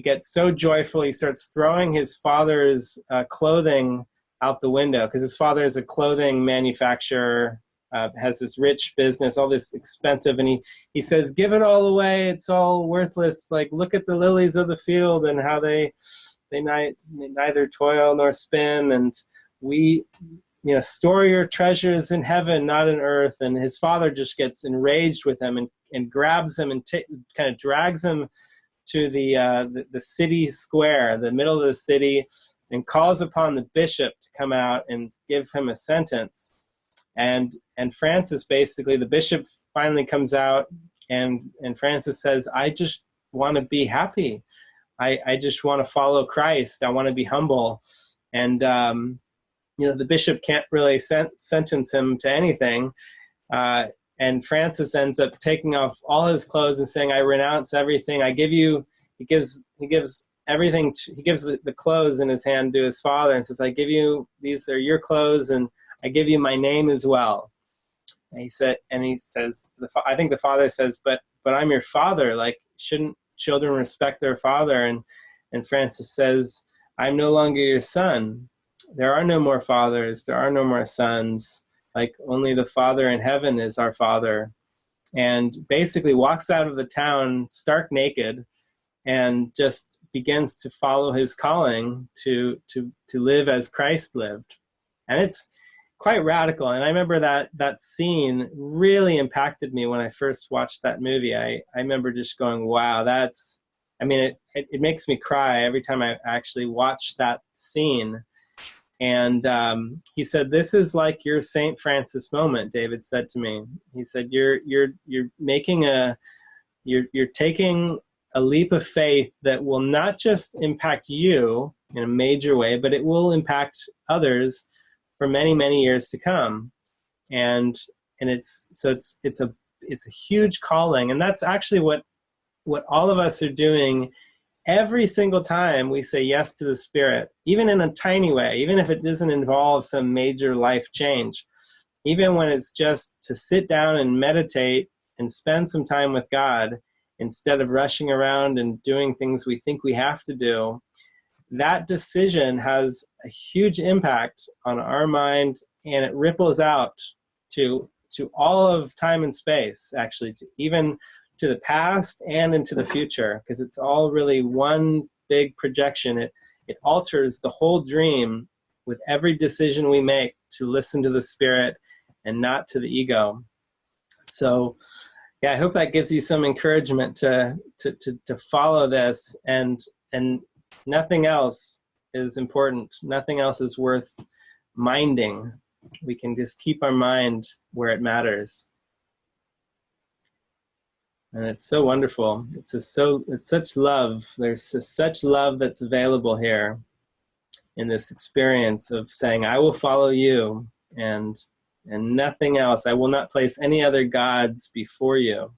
gets so joyful, he starts throwing his father's clothing out the window, because his father is a clothing manufacturer, has this rich business, all this expensive, and he says, give it all away, it's all worthless, look at the lilies of the field and how they neither toil nor spin, and we store your treasures in heaven, not in earth. And his father just gets enraged with him and grabs him and kind of drags him to the city square, the middle of the city, and calls upon the bishop to come out and give him a sentence. And Francis, basically, the bishop finally comes out, and Francis says, I just want to be happy. I just want to follow Christ. I want to be humble. And, the bishop can't really sentence him to anything. And Francis ends up taking off all his clothes and saying, I renounce everything. I give you, he gives everything, he gives the clothes in his hand to his father and says, I give you, these are your clothes, and I give you my name as well. And he says, I think the father says, but I'm your father. Shouldn't children respect their father? And Francis says, I'm no longer your son. There are no more fathers. There are no more sons. Only the Father in heaven is our Father. And basically walks out of the town stark naked and just begins to follow his calling to live as Christ lived. And it's quite radical. And I remember that scene really impacted me when I first watched that movie. I remember just going, wow, it makes me cry every time I actually watch that scene. And he said, this is like your St. Francis moment, David said to me. He said, you're taking a leap of faith that will not just impact you in a major way, but it will impact others for many, many years to come. And it's a huge calling. And that's actually what all of us are doing every single time we say yes to the Spirit, even in a tiny way, even if it doesn't involve some major life change, even when it's just to sit down and meditate and spend some time with God instead of rushing around and doing things we think we have to do, that decision has a huge impact on our mind, and it ripples out to all of time and space, actually, even to the past and into the future, because it's all really one big projection. It alters the whole dream with every decision we make to listen to the Spirit and not to the ego. So, yeah, I hope that gives you some encouragement to follow this, and nothing else is important. Nothing else is worth minding. We can just keep our mind where it matters. And it's so wonderful. It's such love. There's such love that's available here in this experience of saying, I will follow you and nothing else. I will not place any other gods before you,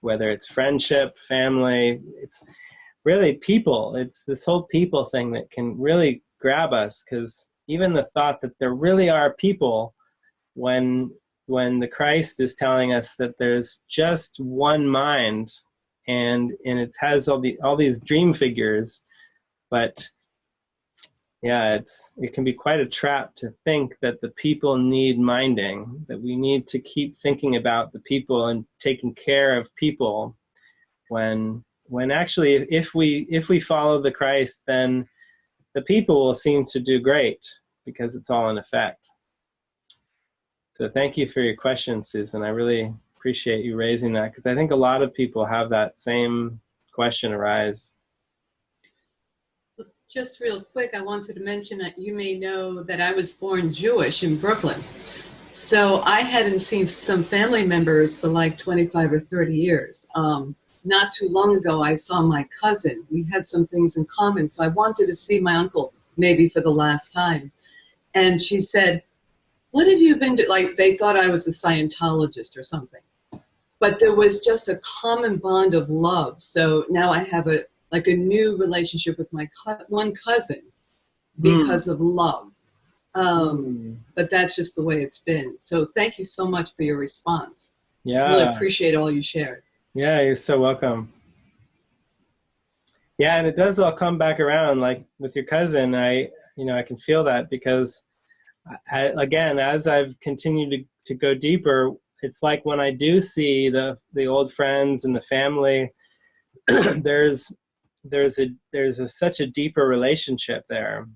whether it's friendship, family, it's really people. It's this whole people thing that can really grab us, because even the thought that there really are people, when the Christ is telling us that there's just one mind, and it has all these dream figures, but yeah, it can be quite a trap to think that the people need minding, that we need to keep thinking about the people and taking care of people, when actually if we follow the Christ, then the people will seem to do great, because it's all in effect. So thank you for your question, Susan. I really appreciate you raising that, because I think a lot of people have that same question arise. Just real quick, I wanted to mention that you may know that I was born Jewish in Brooklyn. So I hadn't seen some family members for like 25 or 30 years. Not too long ago, I saw my cousin. We had some things in common, so I wanted to see my uncle maybe for the last time. And she said, what have you been like? They thought I was a Scientologist or something, but there was just a common bond of love. So now I have a new relationship with my one cousin because of love. But that's just the way it's been. So thank you so much for your response. Yeah. Really appreciate all you shared. Yeah, you're so welcome. Yeah, and it does all come back around. Like with your cousin, I can feel that, because again, as I've continued to go deeper, it's like when I do see the old friends and the family, there's such a deeper relationship there.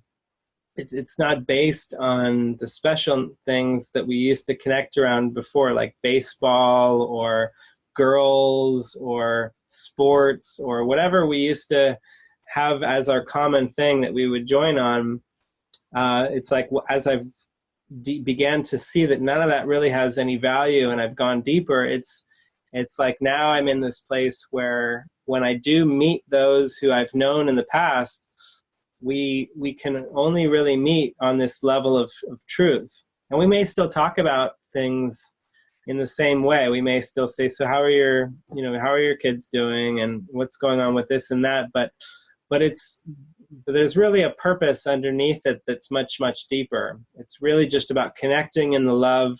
It's not based on the special things that we used to connect around before, like baseball or girls or sports or whatever we used to have as our common thing that we would join on. It's like, as I've began to see that none of that really has any value, and I've gone deeper, it's like now I'm in this place where when I do meet those who I've known in the past, we can only really meet on this level of truth. And we may still talk about things in the same way. We may still say, so how are your kids doing, and what's going on with this and that, but there's really a purpose underneath it that's much, much deeper. It's really just about connecting in the love,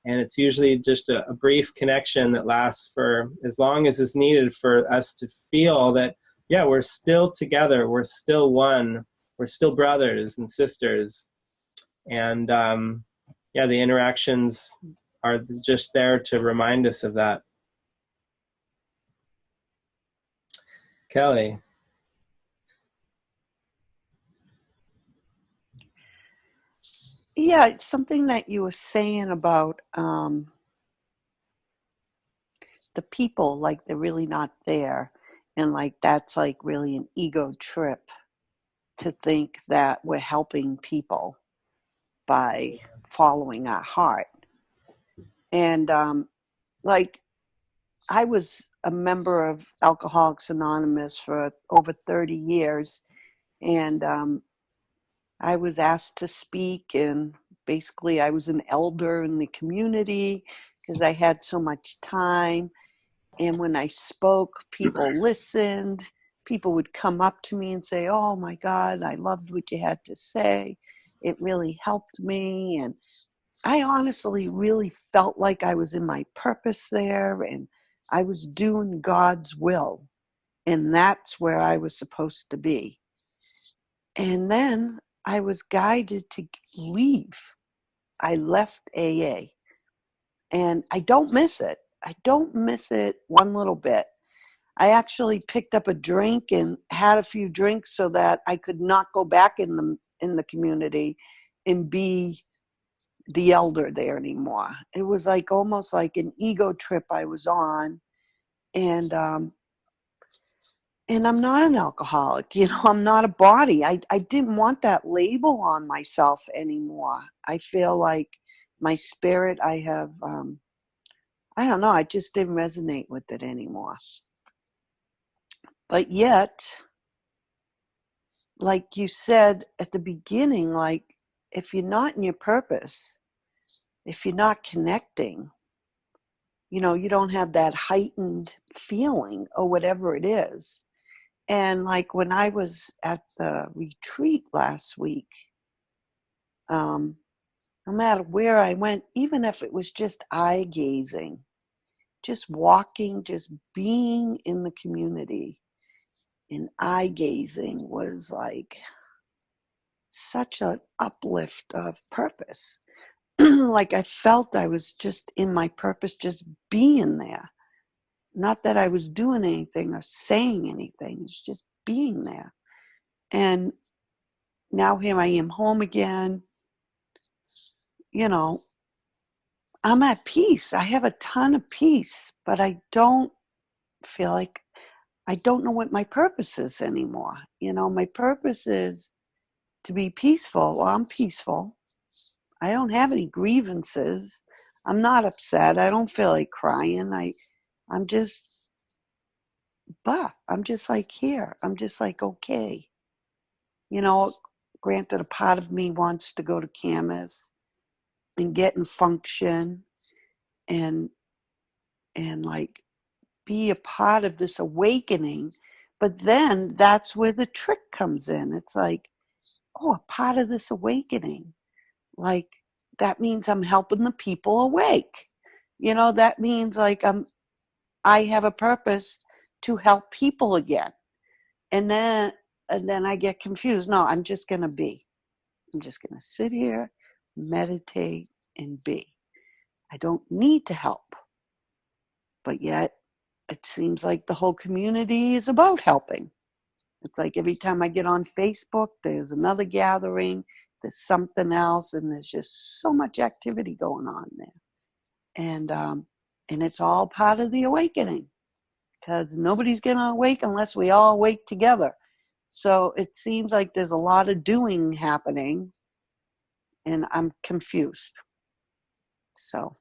and it's usually just a brief connection that lasts for as long as is needed for us to feel that, yeah, we're still together, we're still one, we're still brothers and sisters. And yeah, the interactions are just there to remind us of that. Kelly. Yeah, it's something that you were saying about the people, like they're really not there. And like that's like really an ego trip to think that we're helping people by following our heart. And like I was a member of Alcoholics Anonymous for over 30 years. And I was asked to speak, and basically I was an elder in the community because I had so much time. And when I spoke, people listened. People would come up to me and say, oh my God, I loved what you had to say. It really helped me. And I honestly really felt like I was in my purpose there, and I was doing God's will. And that's where I was supposed to be. And then I was guided to leave. I left AA. And I don't miss it. I don't miss it one little bit. I actually picked up a drink and had a few drinks so that I could not go back in the community and be the elder there anymore. It was like almost like an ego trip I was on. And I'm not an alcoholic, I'm not a body. I didn't want that label on myself anymore. I feel like my spirit, I have, I don't know, I just didn't resonate with it anymore. But yet, like you said at the beginning, like if you're not in your purpose, if you're not connecting, you don't have that heightened feeling or whatever it is. And like when I was at the retreat last week, no matter where I went, even if it was just eye gazing, just walking, just being in the community and eye gazing was like such an uplift of purpose. Like I felt I was just in my purpose, just being there. Not that I was doing anything or saying anything, it's just being there. And now here I am home again. I'm at peace. I have a ton of peace, but I don't feel like, I don't know what my purpose is anymore. My purpose is to be peaceful. Well, I'm peaceful. I don't have any grievances. I'm not upset. I don't feel like crying. I'm just like here. I'm just like, okay. Granted, a part of me wants to go to Camas and get and function and like be a part of this awakening. But then that's where the trick comes in. It's like, oh, a part of this awakening. Like, that means I'm helping the people awake. You know, that means like I have a purpose to help people again. And then I get confused. No, I'm just going to be. I'm just going to sit here, meditate, and be. I don't need to help. But yet, it seems like the whole community is about helping. It's like every time I get on Facebook, there's another gathering, there's something else, and there's just so much activity going on there. And it's all part of the awakening, because nobody's going to awake unless we all awake together. So it seems like there's a lot of doing happening, and I'm confused. So,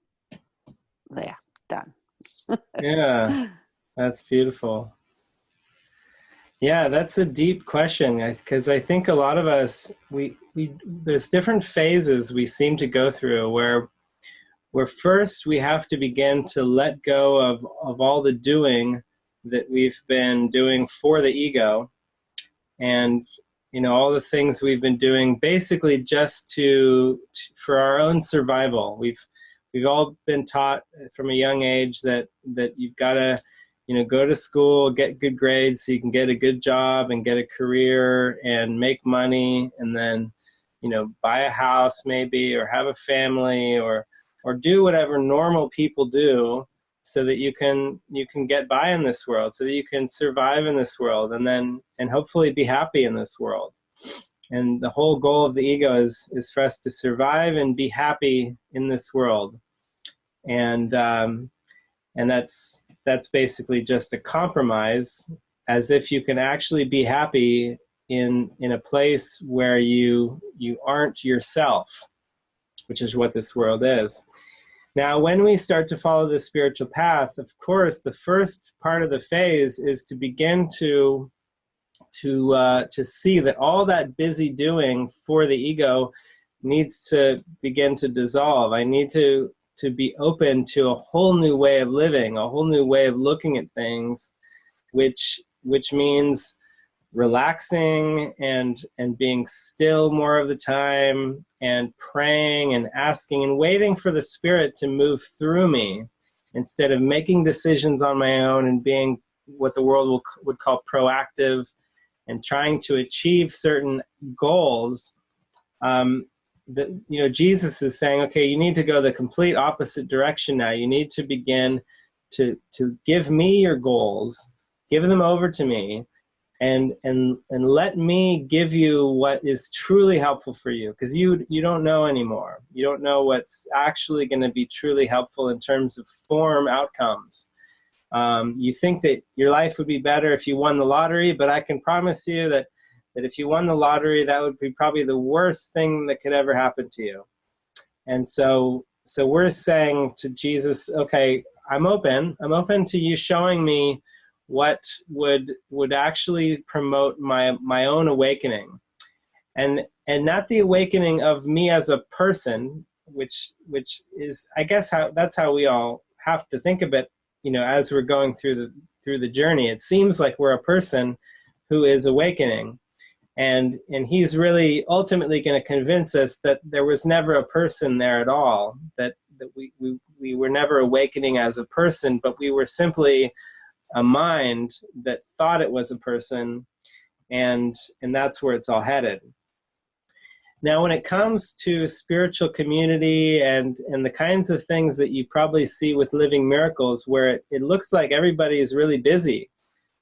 there, done. Yeah, that's beautiful. Yeah, that's a deep question, because I think a lot of us, there's different phases we seem to go through where first we have to begin to let go of all the doing that we've been doing for the ego, and all the things we've been doing basically just for our own survival. We've all been taught from a young age that you've got to go to school, get good grades so you can get a good job and get a career and make money, and then buy a house maybe, or have a family, or do whatever normal people do so that you can get by in this world, so that you can survive in this world, and hopefully be happy in this world. And the whole goal of the ego is for us to survive and be happy in this world. And that's basically just a compromise, as if you can actually be happy in a place where you aren't yourself, which is what this world is. Now, when we start to follow the spiritual path, of course, the first part of the phase is to begin to see that all that busy doing for the ego needs to begin to dissolve. I need to be open to a whole new way of living, a whole new way of looking at things, which means relaxing and being still more of the time, and praying and asking and waiting for the Spirit to move through me, instead of making decisions on my own and being what the world would call proactive and trying to achieve certain goals. Jesus is saying, okay, you need to go the complete opposite direction now. You need to begin to give me your goals, give them over to me, and let me give you what is truly helpful for you, because you don't know anymore. You don't know what's actually going to be truly helpful in terms of form outcomes. You think that your life would be better if you won the lottery, but I can promise you that if you won the lottery, that would be probably the worst thing that could ever happen to you. And so we're saying to Jesus, okay, I'm open to you showing me what would actually promote my own awakening, and not the awakening of me as a person, which is, I guess, that's how we all have to think of it. As we're going through the journey, it seems like we're a person who is awakening. And he's really ultimately going to convince us that there was never a person there at all, that we were never awakening as a person, but we were simply a mind that thought it was a person, and that's where it's all headed. Now, when it comes to spiritual community and the kinds of things that you probably see with Living Miracles, where it looks like everybody is really busy.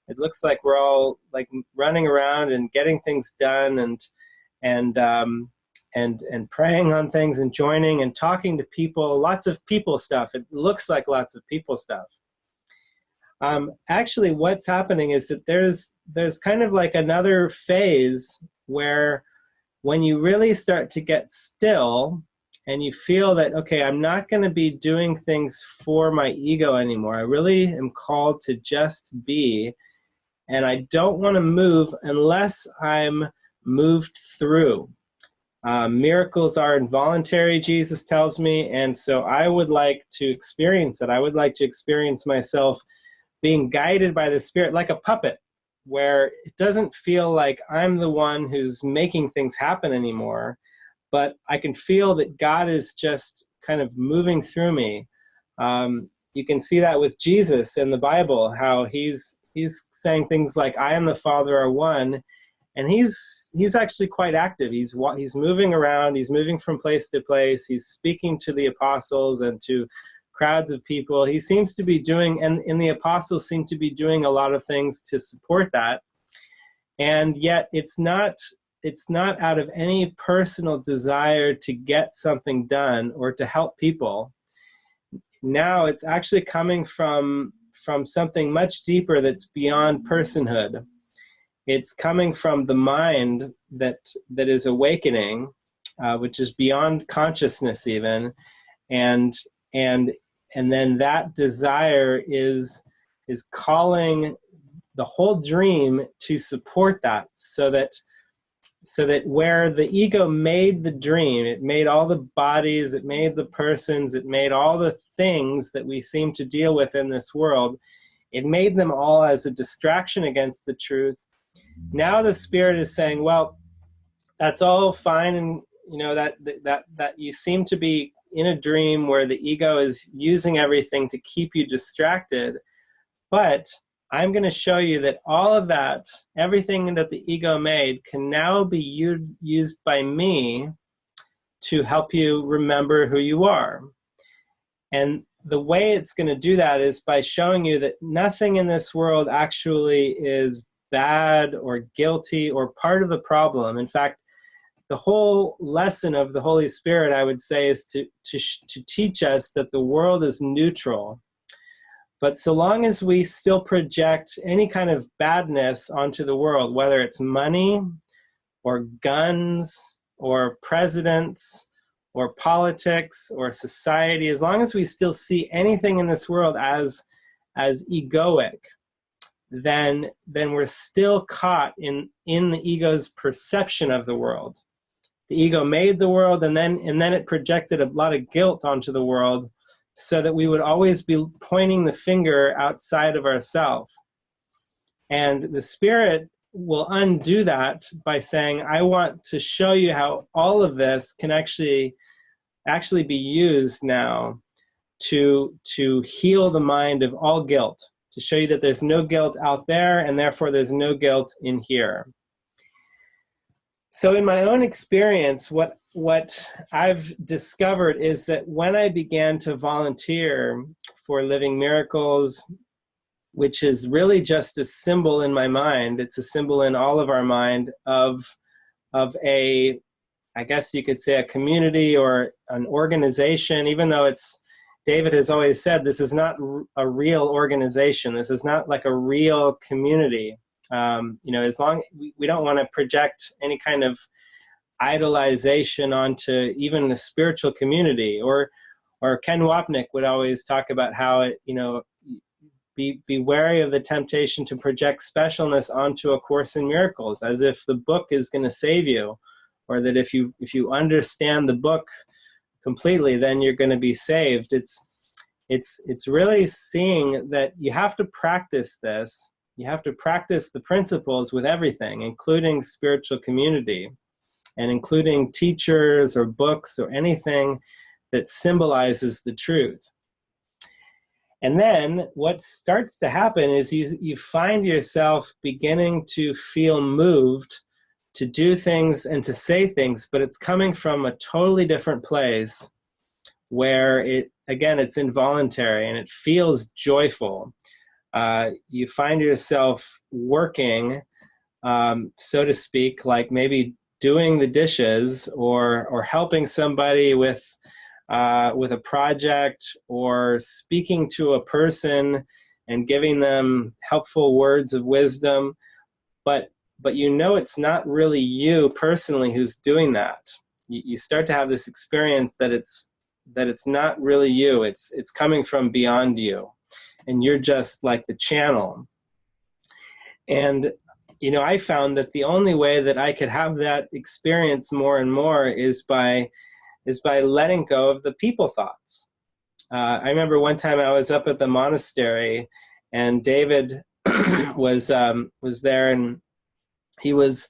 It looks like we're all like running around and getting things done, and praying on things and joining and talking to people, lots of people stuff. It looks like lots of people stuff. Actually, what's happening is that there's kind of like another phase where when you really start to get still and you feel that, okay, I'm not going to be doing things for my ego anymore. I really am called to just be. And I don't want to move unless I'm moved through. Miracles are involuntary, Jesus tells me, and so I would like to experience it. I would like to experience myself being guided by the Spirit like a puppet, where it doesn't feel like I'm the one who's making things happen anymore, but I can feel that God is just kind of moving through me. You can see that with Jesus in the Bible, how he's saying things like, I and the Father are one, and he's actually quite active. He's moving around, he's moving from place to place, he's speaking to the apostles and to crowds of people. He seems to be doing, and the apostles seem to be doing a lot of things to support that. And yet it's not out of any personal desire to get something done or to help people. Now it's actually coming from something much deeper that's beyond personhood. It's coming from the mind that is awakening, which is beyond consciousness even, and then that desire is calling the whole dream to support that, so that where the ego made the dream, it made all the bodies, it made the persons, it made all the things that we seem to deal with in this world, it made them all as a distraction against the truth. Now the Spirit is saying, well, that's all fine, and that you seem to be in a dream where the ego is using everything to keep you distracted, but I'm going to show you that all of that, everything that the ego made, can now be used by me to help you remember who you are. And the way it's going to do that is by showing you that nothing in this world actually is bad or guilty or part of the problem. In fact, the whole lesson of the Holy Spirit, I would say, is to teach us that the world is neutral. But so long as we still project any kind of badness onto the world, whether it's money or guns or presidents or politics or society, as long as we still see anything in this world as egoic, then we're still caught in the ego's perception of the world. The ego made the world, and then it projected a lot of guilt onto the world, so that we would always be pointing the finger outside of ourselves. And the Spirit will undo that by saying, I want to show you how all of this can actually be used now to heal the mind of all guilt, to show you that there's no guilt out there, and therefore there's no guilt in here. So in my own experience, what I've discovered is that when I began to volunteer for Living Miracles, which is really just a symbol in my mind, it's a symbol in all of our mind of a, I guess you could say, a community or an organization, even though David has always said, this is not a real organization. This is not like a real community. As long we don't want to project any kind of idolization onto even the spiritual community, or Ken Wapnick would always talk about how be wary of the temptation to project specialness onto A Course in Miracles, as if the book is going to save you, or that if you understand the book completely, then you're going to be saved. It's really seeing that you have to practice this. You have to practice the principles with everything, including spiritual community, and including teachers or books or anything that symbolizes the truth. And then what starts to happen is you find yourself beginning to feel moved to do things and to say things, but it's coming from a totally different place where it's involuntary and it feels joyful. You find yourself working, so to speak, like maybe doing the dishes or helping somebody with a project, or speaking to a person and giving them helpful words of wisdom. But it's not really you personally who's doing that. You start to have this experience that it's not really you. It's coming from beyond you. And you're just like the channel. And I found that the only way that I could have that experience more and more is by letting go of the people thoughts. I remember one time I was up at the monastery, and David was there, and he was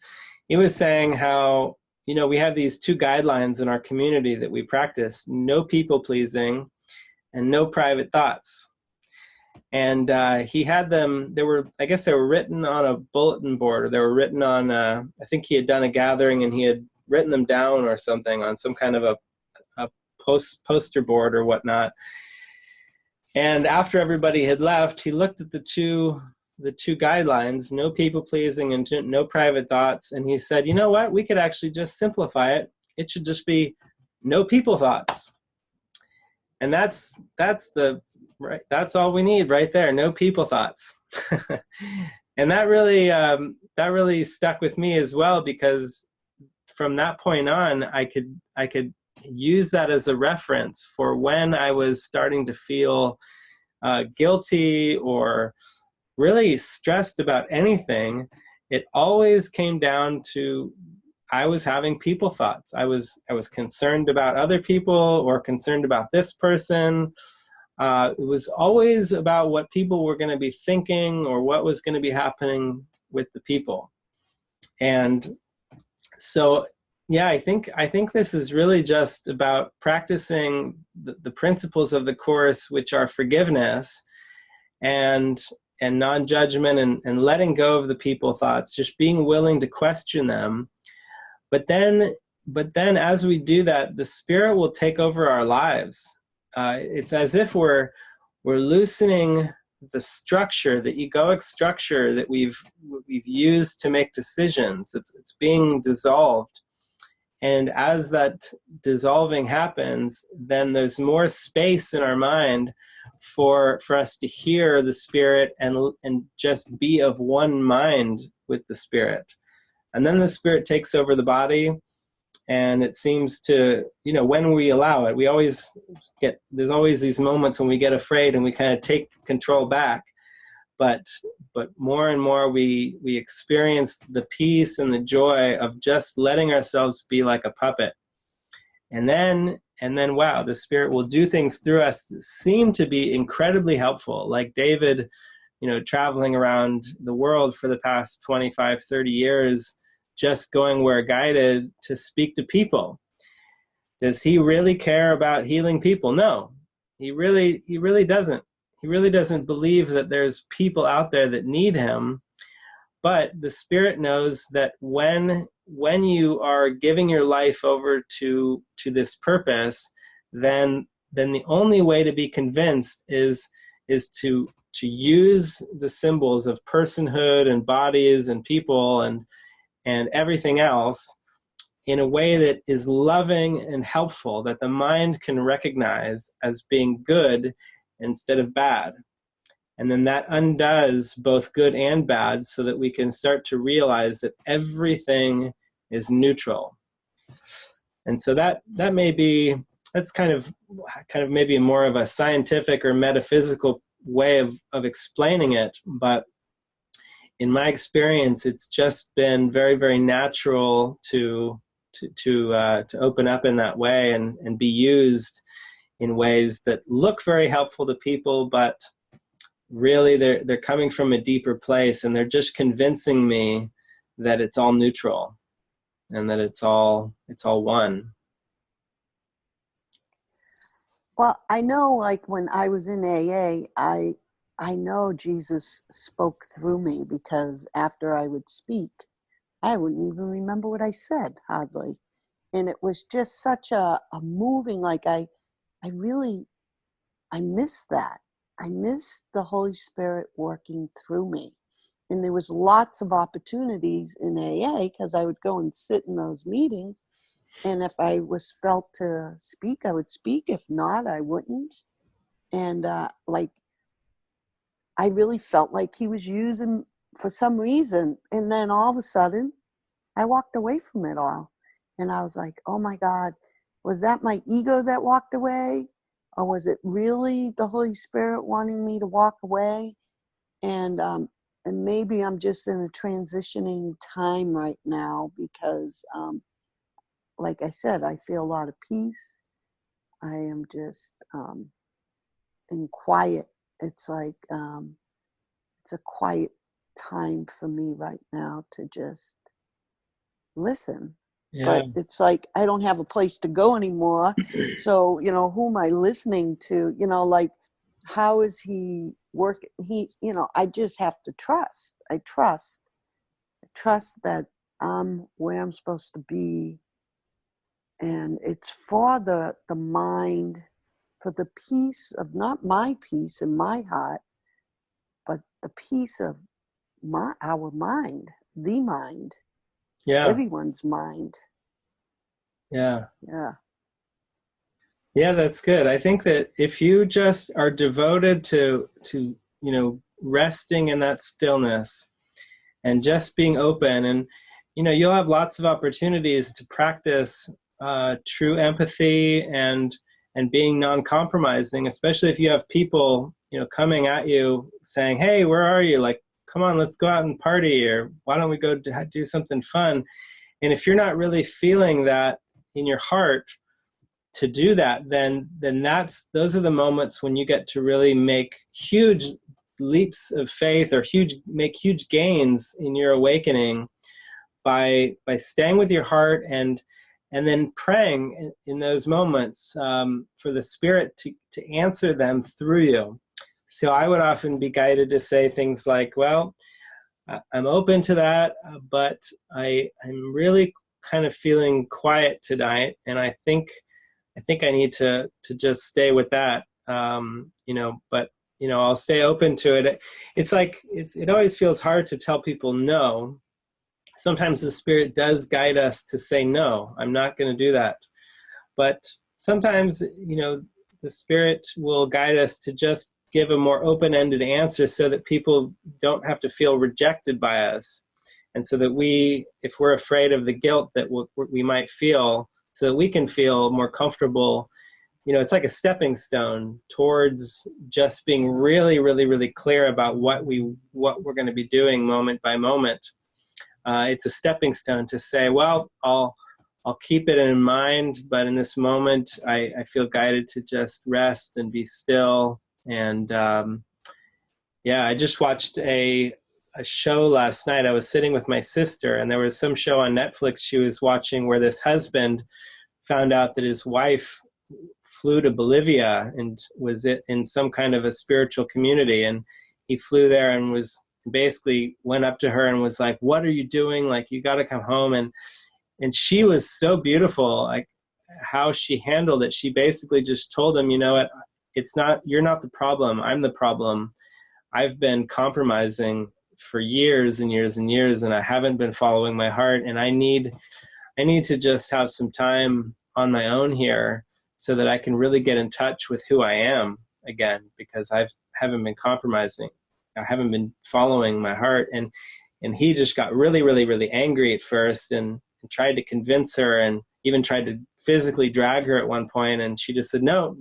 saying how, we have these two guidelines in our community that we practice: no people pleasing and no private thoughts. And he had them, I guess they were written on a bulletin board, or they were written on, I think he had done a gathering and he had written them down or something on some kind of a poster board or whatnot. And after everybody had left, he looked at the two guidelines: no people pleasing and no private thoughts. And he said, you know what, we could actually just simplify it. It should just be no people thoughts. And that's all we need right there. No people thoughts. And that really stuck with me as well, because from that point on, I could use that as a reference for when I was starting to feel guilty or really stressed about anything. It always came down to, I was having people thoughts. I was concerned about other people or concerned about this person. It was always about what people were going to be thinking or what was going to be happening with the people. And so, yeah, I think this is really just about practicing the principles of the Course, which are forgiveness and non-judgment, and letting go of the people thoughts, just being willing to question them. But then as we do that, the Spirit will take over our lives. It's as if we're loosening the structure, the egoic structure that we've used to make decisions. It's being dissolved. And as that dissolving happens, then there's more space in our mind for us to hear the Spirit and just be of one mind with the Spirit. And then the Spirit takes over the body, and it seems to, when we allow it, there's always these moments when we get afraid and we kind of take control back. But more and more we experience the peace and the joy of just letting ourselves be like a puppet. And then, wow, the Spirit will do things through us that seem to be incredibly helpful. Like David, traveling around the world for the past 25, 30 years, just going where guided to speak to people. Does he really care about healing people? No, he really doesn't. He really doesn't believe that there's people out there that need him. But the Spirit knows that when you are giving your life over to this purpose, then the only way to be convinced is to use the symbols of personhood and bodies and people and everything else in a way that is loving and helpful, that the mind can recognize as being good instead of bad. And then that undoes both good and bad, so that we can start to realize that everything is neutral. And so that's kind of maybe more of a scientific or metaphysical way of explaining it. But in my experience, it's just been very, very natural to open up in that way and be used in ways that look very helpful to people, but really they're coming from a deeper place, and they're just convincing me that it's all neutral and that it's all one. Well, I know, like when I was in AA, I know Jesus spoke through me, because after I would speak, I wouldn't even remember what I said, hardly. And it was just such a moving, like I miss that. I miss the Holy Spirit working through me. And there was lots of opportunities in AA, because I would go and sit in those meetings. And if I was felt to speak, I would speak. If not, I wouldn't. And I really felt like he was using for some reason. And then all of a sudden, I walked away from it all. And I was like, oh my God, was that my ego that walked away? Or was it really the Holy Spirit wanting me to walk away? And and maybe I'm just in a transitioning time right now because, like I said, I feel a lot of peace. I am just in quiet. It's like it's a quiet time for me right now to just listen. Yeah. But it's like I don't have a place to go anymore. So, you know, who am I listening to? You know, like, how is he working? You know, I just have to trust. I trust that I'm where I'm supposed to be. And it's for the mind, for the peace of not my peace in my heart, but the peace of our mind, the mind, everyone's mind. Yeah. Yeah, that's good. I think that if you just are devoted to you know, resting in that stillness and just being open, and you know, you'll have lots of opportunities to practice true empathy and being non-compromising, especially if you have people, you know, coming at you saying, hey, where are you? Like, come on, let's go out and party, or why don't we go do something fun? And if you're not really feeling that in your heart to do that, then those are the moments when you get to really make huge leaps of faith, or make huge gains in your awakening by staying with your heart and then praying in those moments for the Spirit to answer them through you. So I would often be guided to say things like, well, I'm open to that, but I'm really kind of feeling quiet tonight, and I think I need to just stay with that, you know, but you know, I'll stay open to it. It's like, it always feels hard to tell people no. Sometimes the Spirit does guide us to say, no, I'm not going to do that. But sometimes, you know, the Spirit will guide us to just give a more open-ended answer so that people don't have to feel rejected by us. And so that if we're afraid of the guilt that we might feel, so that we can feel more comfortable, you know, it's like a stepping stone towards just being really, really, really clear about what we're going to be doing moment by moment. It's a stepping stone to say, well, I'll keep it in mind, but in this moment, I feel guided to just rest and be still. And I just watched a show last night. I was sitting with my sister, and there was some show on Netflix she was watching where this husband found out that his wife flew to Bolivia and was in some kind of a spiritual community. And he flew there and basically went up to her and was like, what are you doing? Like, you got to come home. And she was so beautiful, like how she handled it. She basically just told him, you know what, you're not the problem. I'm the problem. I've been compromising for years and years and years, and I haven't been following my heart. And I need to just have some time on my own here so that I can really get in touch with who I am again, because I haven't been compromising. I haven't been following my heart. And he just got really, really, really angry at first and tried to convince her, and even tried to physically drag her at one point. And she just said, no,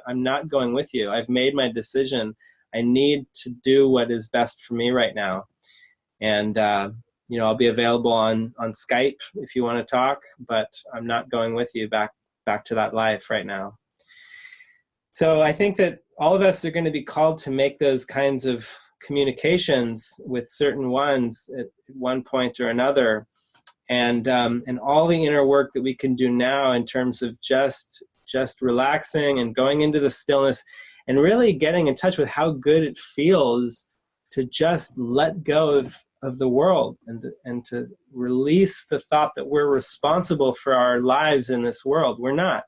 I'm not going with you. I've made my decision. I need to do what is best for me right now. And, you know, I'll be available on Skype if you want to talk, but I'm not going with you back to that life right now. So I think that all of us are going to be called to make those kinds of communications with certain ones at one point or another. And all the inner work that we can do now in terms of just relaxing and going into the stillness and really getting in touch with how good it feels to just let go of the world and to release the thought that we're responsible for our lives in this world. We're not.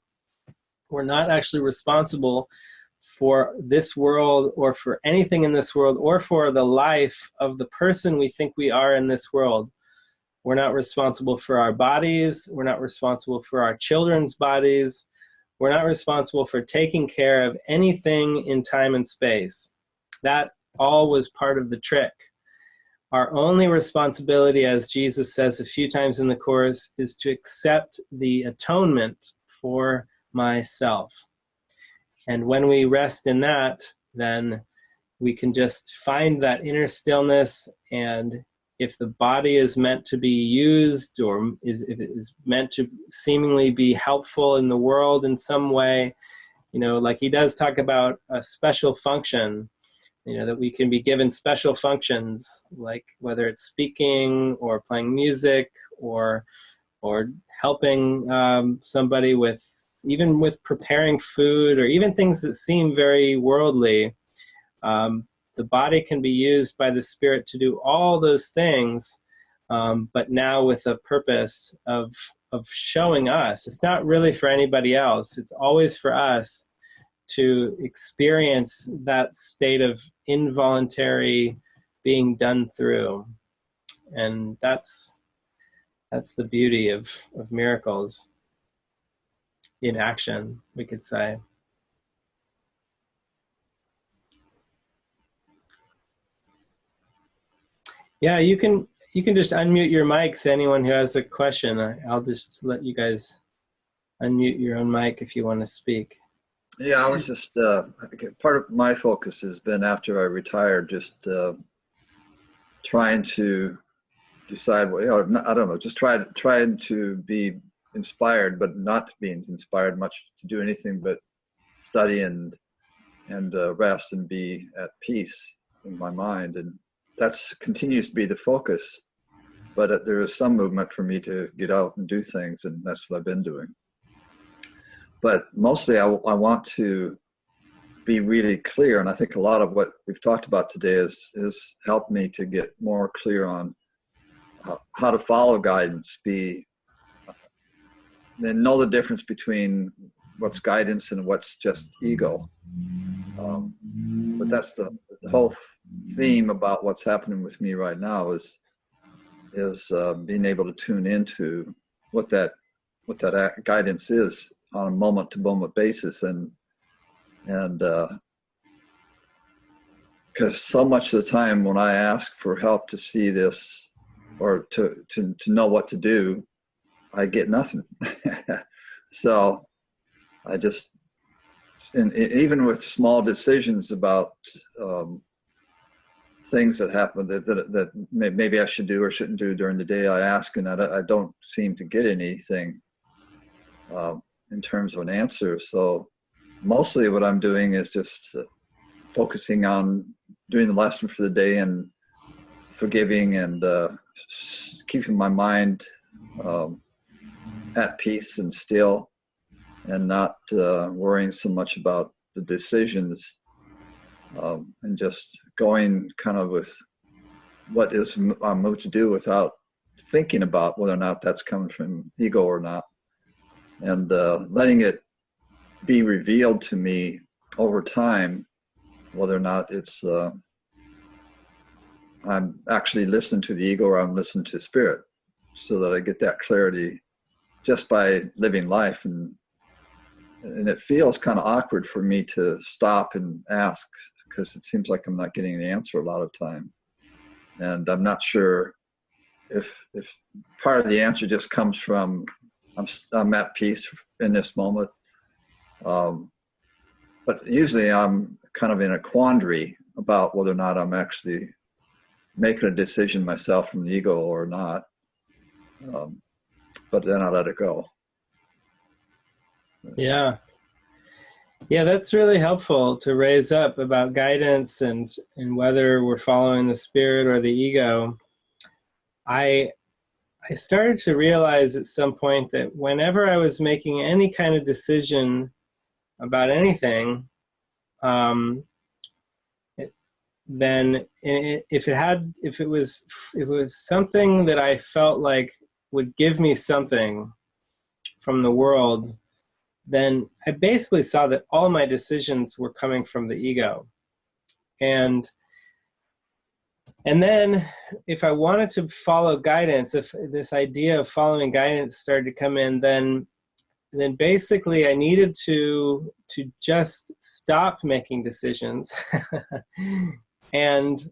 We're not actually responsible for this world or for anything in this world or for the life of the person we think we are in this world. We're not responsible for our bodies. We're not responsible for our children's bodies. We're not responsible for taking care of anything in time and space. That all was part of the trick. Our only responsibility, as Jesus says a few times in the Course, is to accept the atonement for myself. And when we rest in that, then we can just find that inner stillness, and if the body is meant to be used, or if it is meant to seemingly be helpful in the world in some way, like he does talk about a special function, that we can be given special functions, like whether it's speaking or playing music or helping somebody with preparing food, or even things that seem very worldly. The body can be used by the Spirit to do all those things, but now with a purpose of showing us. It's not really for anybody else. It's always for us to experience that state of involuntary being done through. And that's the beauty of miracles in action, we could say. Yeah, you can just unmute your mics, anyone who has a question. I'll just let you guys unmute your own mic if you want to speak. Yeah, I was just, part of my focus has been after I retired, just trying to decide, I don't know, just trying to be inspired, but not being inspired much to do anything but study and rest and be at peace in my mind. And that continues to be the focus, but there is some movement for me to get out and do things, and that's what I've been doing. But mostly I want to be really clear, and I think a lot of what we've talked about today is helped me to get more clear on how to follow guidance, and know the difference between what's guidance and what's just ego. But that's the whole theme about what's happening with me right now is being able to tune into what that guidance is on a moment-to-moment basis, and because so much of the time when I ask for help to see this or to know what to do, I get nothing. So I just, and even with small decisions about things that happen that maybe I should do or shouldn't do during the day, I ask, and I don't seem to get anything in terms of an answer. So mostly what I'm doing is just focusing on doing the lesson for the day and forgiving and keeping my mind at peace and still, and not worrying so much about the decisions, and just going kind of with what is I'm moved to do without thinking about whether or not that's coming from ego or not, and letting it be revealed to me over time whether or not it's I'm actually listening to the ego or I'm listening to spirit, so that I get that clarity just by living life. And it feels kind of awkward for me to stop and ask, because it seems like I'm not getting the answer a lot of time, and I'm not sure if part of the answer just comes from I'm at peace in this moment, but usually I'm kind of in a quandary about whether or not I'm actually making a decision myself from the ego or not, but then I let it go. Yeah, that's really helpful to raise up about guidance and whether we're following the spirit or the ego. I started to realize at some point that whenever I was making any kind of decision about anything, then if it was something that I felt like would give me something from the world, then I basically saw that all my decisions were coming from the ego. And then if I wanted to follow guidance, if this idea of following guidance started to come in, then basically I needed to just stop making decisions and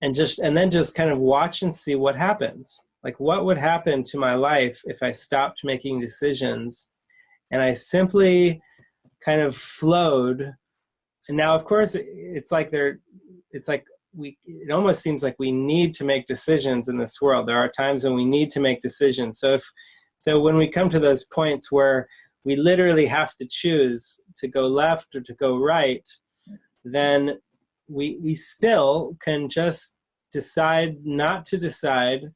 then just kind of watch and see what happens. Like, what would happen to my life if I stopped making decisions and I simply kind of flowed now, of course, it's like it almost seems like we need to make decisions in this world. There are times when we need to make decisions. So when we come to those points where we literally have to choose to go left or to go right, then we still can just decide not to decide,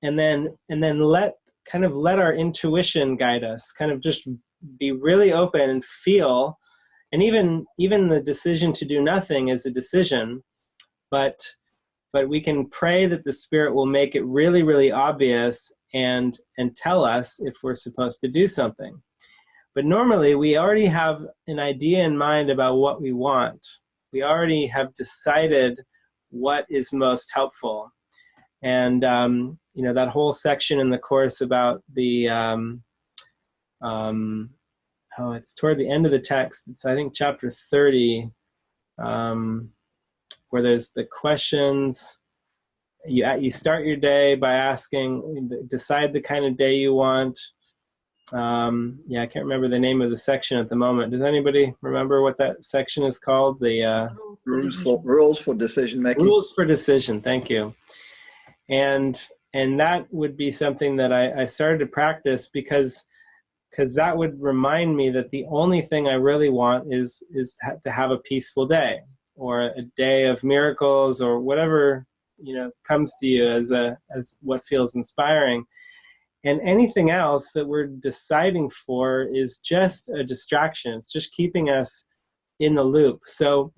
and then let our intuition guide us, kind of just be really open and feel. And even the decision to do nothing is a decision, but we can pray that the Spirit will make it really, really obvious and tell us if we're supposed to do something. But normally we already have an idea in mind about what we want. We already have decided what is most helpful. And that whole section in the Course about the it's toward the end of the text. It's, I think, chapter 30, where there's the questions. You start your day by asking, decide the kind of day you want. I can't remember the name of the section at the moment. Does anybody remember what that section is called? The rules for decision making. Rules for decision. Thank you. And that would be something that I started to practice because that would remind me that the only thing I really want is to have a peaceful day, or a day of miracles, or whatever comes to you as what feels inspiring. And anything else that we're deciding for is just a distraction. It's just keeping us in the loop. So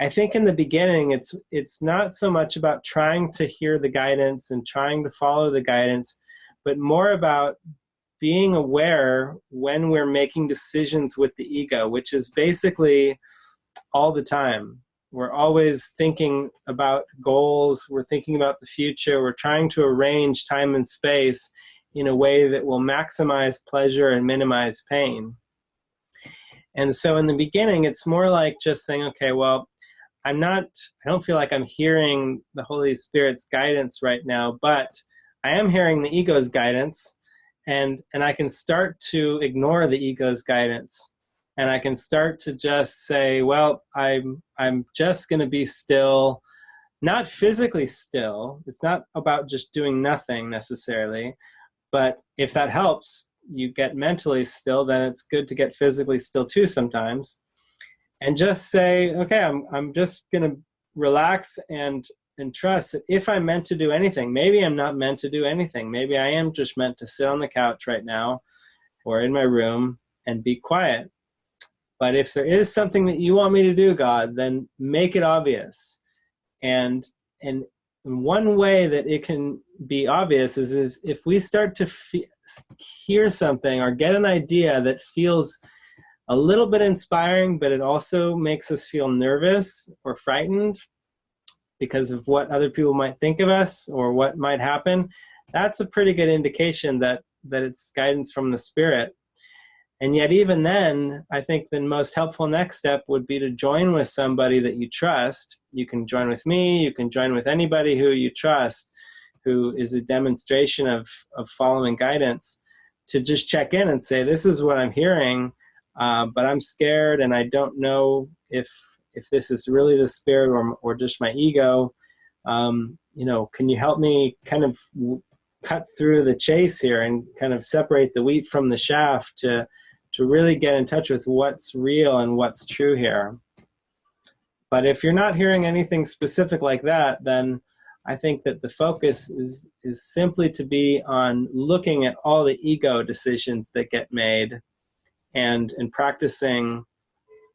I think in the beginning, it's not so much about trying to hear the guidance and trying to follow the guidance, but more about being aware when we're making decisions with the ego, which is basically all the time. We're always thinking about goals. We're thinking about the future. We're trying to arrange time and space in a way that will maximize pleasure and minimize pain. And so in the beginning, it's more like just saying, okay, well, I don't feel like I'm hearing the Holy Spirit's guidance right now, but I am hearing the ego's guidance, and I can start to ignore the ego's guidance. And I can start to just say, well, I'm just going to be still, not physically still. It's not about just doing nothing necessarily, but if that helps you get mentally still, then it's good to get physically still too sometimes. And just say, okay, I'm just going to relax and trust that if I'm meant to do anything, maybe I'm not meant to do anything. Maybe I am just meant to sit on the couch right now or in my room and be quiet. But if there is something that you want me to do, God, then make it obvious. And one way that it can be obvious is if we start to hear something or get an idea that feels a little bit inspiring, but it also makes us feel nervous or frightened because of what other people might think of us or what might happen, that's a pretty good indication that it's guidance from the Spirit. And yet even then, I think the most helpful next step would be to join with somebody that you trust. You can join with me, you can join with anybody who you trust, who is a demonstration of following guidance, to just check in and say, this is what I'm hearing, but I'm scared and I don't know if this is really the Spirit or just my ego. Can you help me kind of cut through the chase here and kind of separate the wheat from the chaff to really get in touch with what's real and what's true here. But if you're not hearing anything specific like that, then I think that the focus is simply to be on looking at all the ego decisions that get made and practicing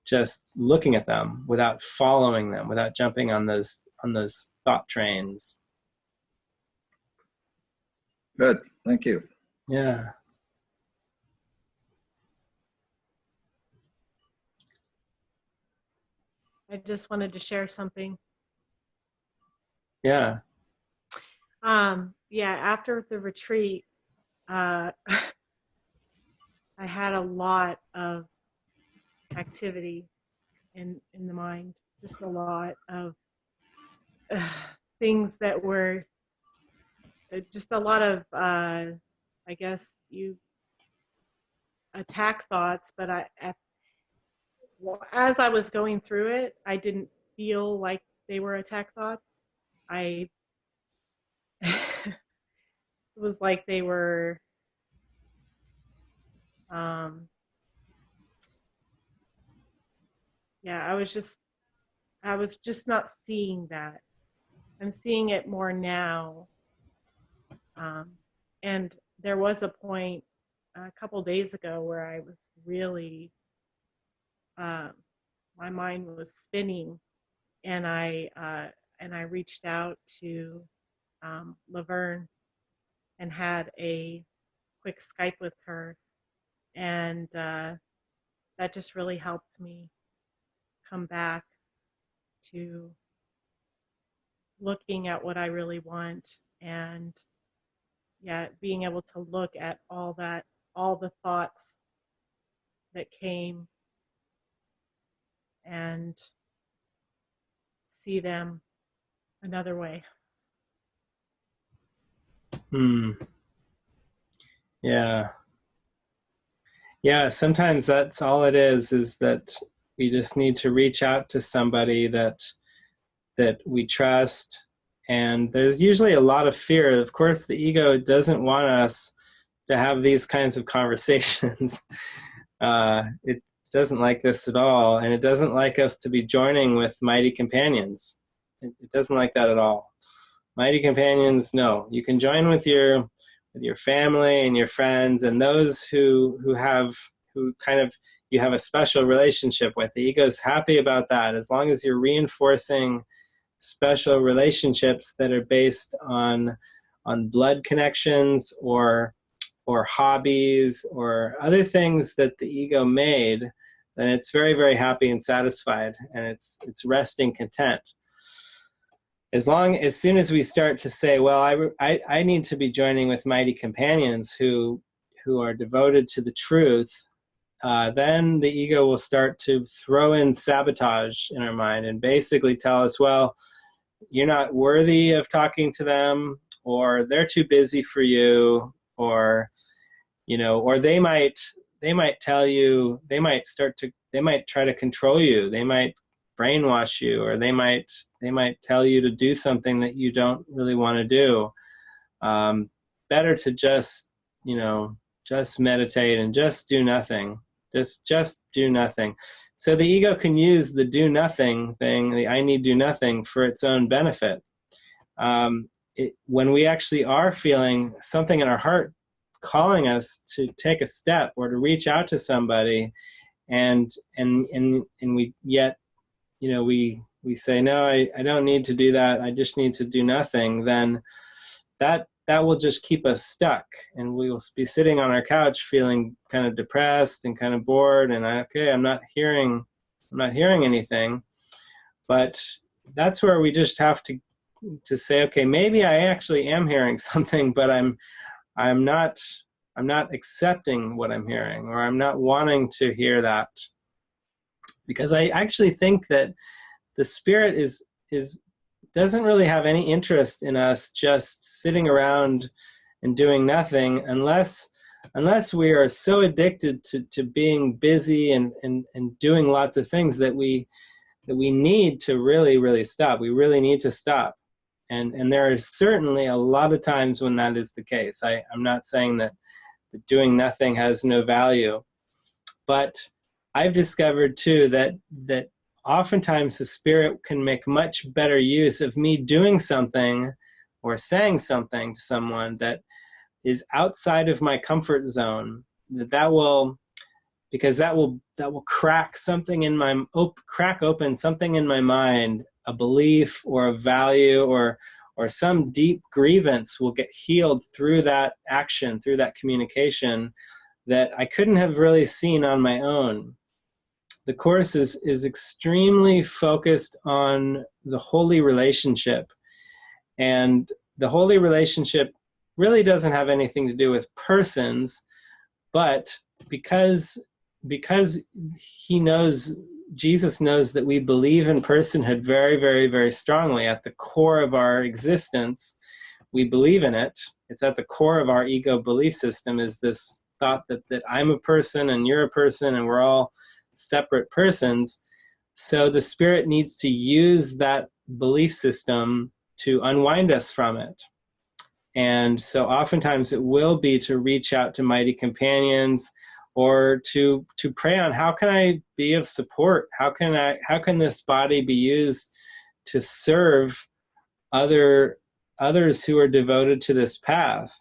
just looking at them without following them, without jumping on those thought trains. Good, thank you. Yeah. I just wanted to share something. Yeah. After the retreat, I had a lot of activity in the mind, just a lot of things that were just a lot of I guess you attack thoughts, but as I was going through it, I didn't feel like they were attack thoughts. It was like they were, yeah, I was just not seeing that. I'm seeing it more now. And there was a point a couple days ago where I was really, my mind was spinning, and I reached out to Laverne and had a quick Skype with her, and that just really helped me come back to looking at what I really want, and yeah, being able to look at all the thoughts that came and see them another way. Yeah. Yeah, sometimes that's all it is that we just need to reach out to somebody that we trust. And there's usually a lot of fear. Of course, the ego doesn't want us to have these kinds of conversations. It doesn't like this at all, and it doesn't like us to be joining with mighty companions. It doesn't like that at all. Mighty companions, no. You can join with your family and your friends and those who you have a special relationship with. The ego's happy about that, as long as you're reinforcing special relationships that are based on blood connections or hobbies or other things that the ego made, then it's very, very happy and satisfied, and it's resting content. As soon as we start to say, well, I need to be joining with mighty companions who are devoted to the truth, then the ego will start to throw in sabotage in our mind and basically tell us, well, you're not worthy of talking to them, or they're too busy for you, or they might tell you, they might try to control you, they might brainwash you, or they might tell you to do something that you don't really want to do. Better to just meditate and just do nothing. Just do nothing. So the ego can use the do nothing thing, the I need do nothing, for its own benefit. When we actually are feeling something in our heart calling us to take a step or to reach out to somebody, and we yet, we say, no, I don't need to do that, I just need to do nothing, then that will just keep us stuck, and we will be sitting on our couch feeling kind of depressed and kind of bored, and I'm not hearing anything. But that's where we just have to say, okay, maybe I actually am hearing something, but I'm not accepting what I'm hearing, or I'm not wanting to hear that, because I actually think that the spirit doesn't really have any interest in us just sitting around and doing nothing, unless we are so addicted to being busy and doing lots of things that we need to really, really stop. We really need to stop. And there are certainly a lot of times when that is the case. I'm not saying that doing nothing has no value, but I've discovered too that oftentimes the spirit can make much better use of me doing something or saying something to someone that is outside of my comfort zone. That will crack something in my crack open something in my mind, a belief or a value or some deep grievance will get healed through that action, through that communication, that I couldn't have really seen on my own. The Course is extremely focused on the holy relationship. And the holy relationship really doesn't have anything to do with persons, but because Jesus knows that we believe in personhood very, very, very strongly. At the core of our existence, we believe in it. It's at the core of our ego belief system, is this thought that I'm a person and you're a person and we're all separate persons. So the Spirit needs to use that belief system to unwind us from it. And so oftentimes it will be to reach out to mighty companions, or to pray on, how can I be of support? How can this body be used to serve others who are devoted to this path?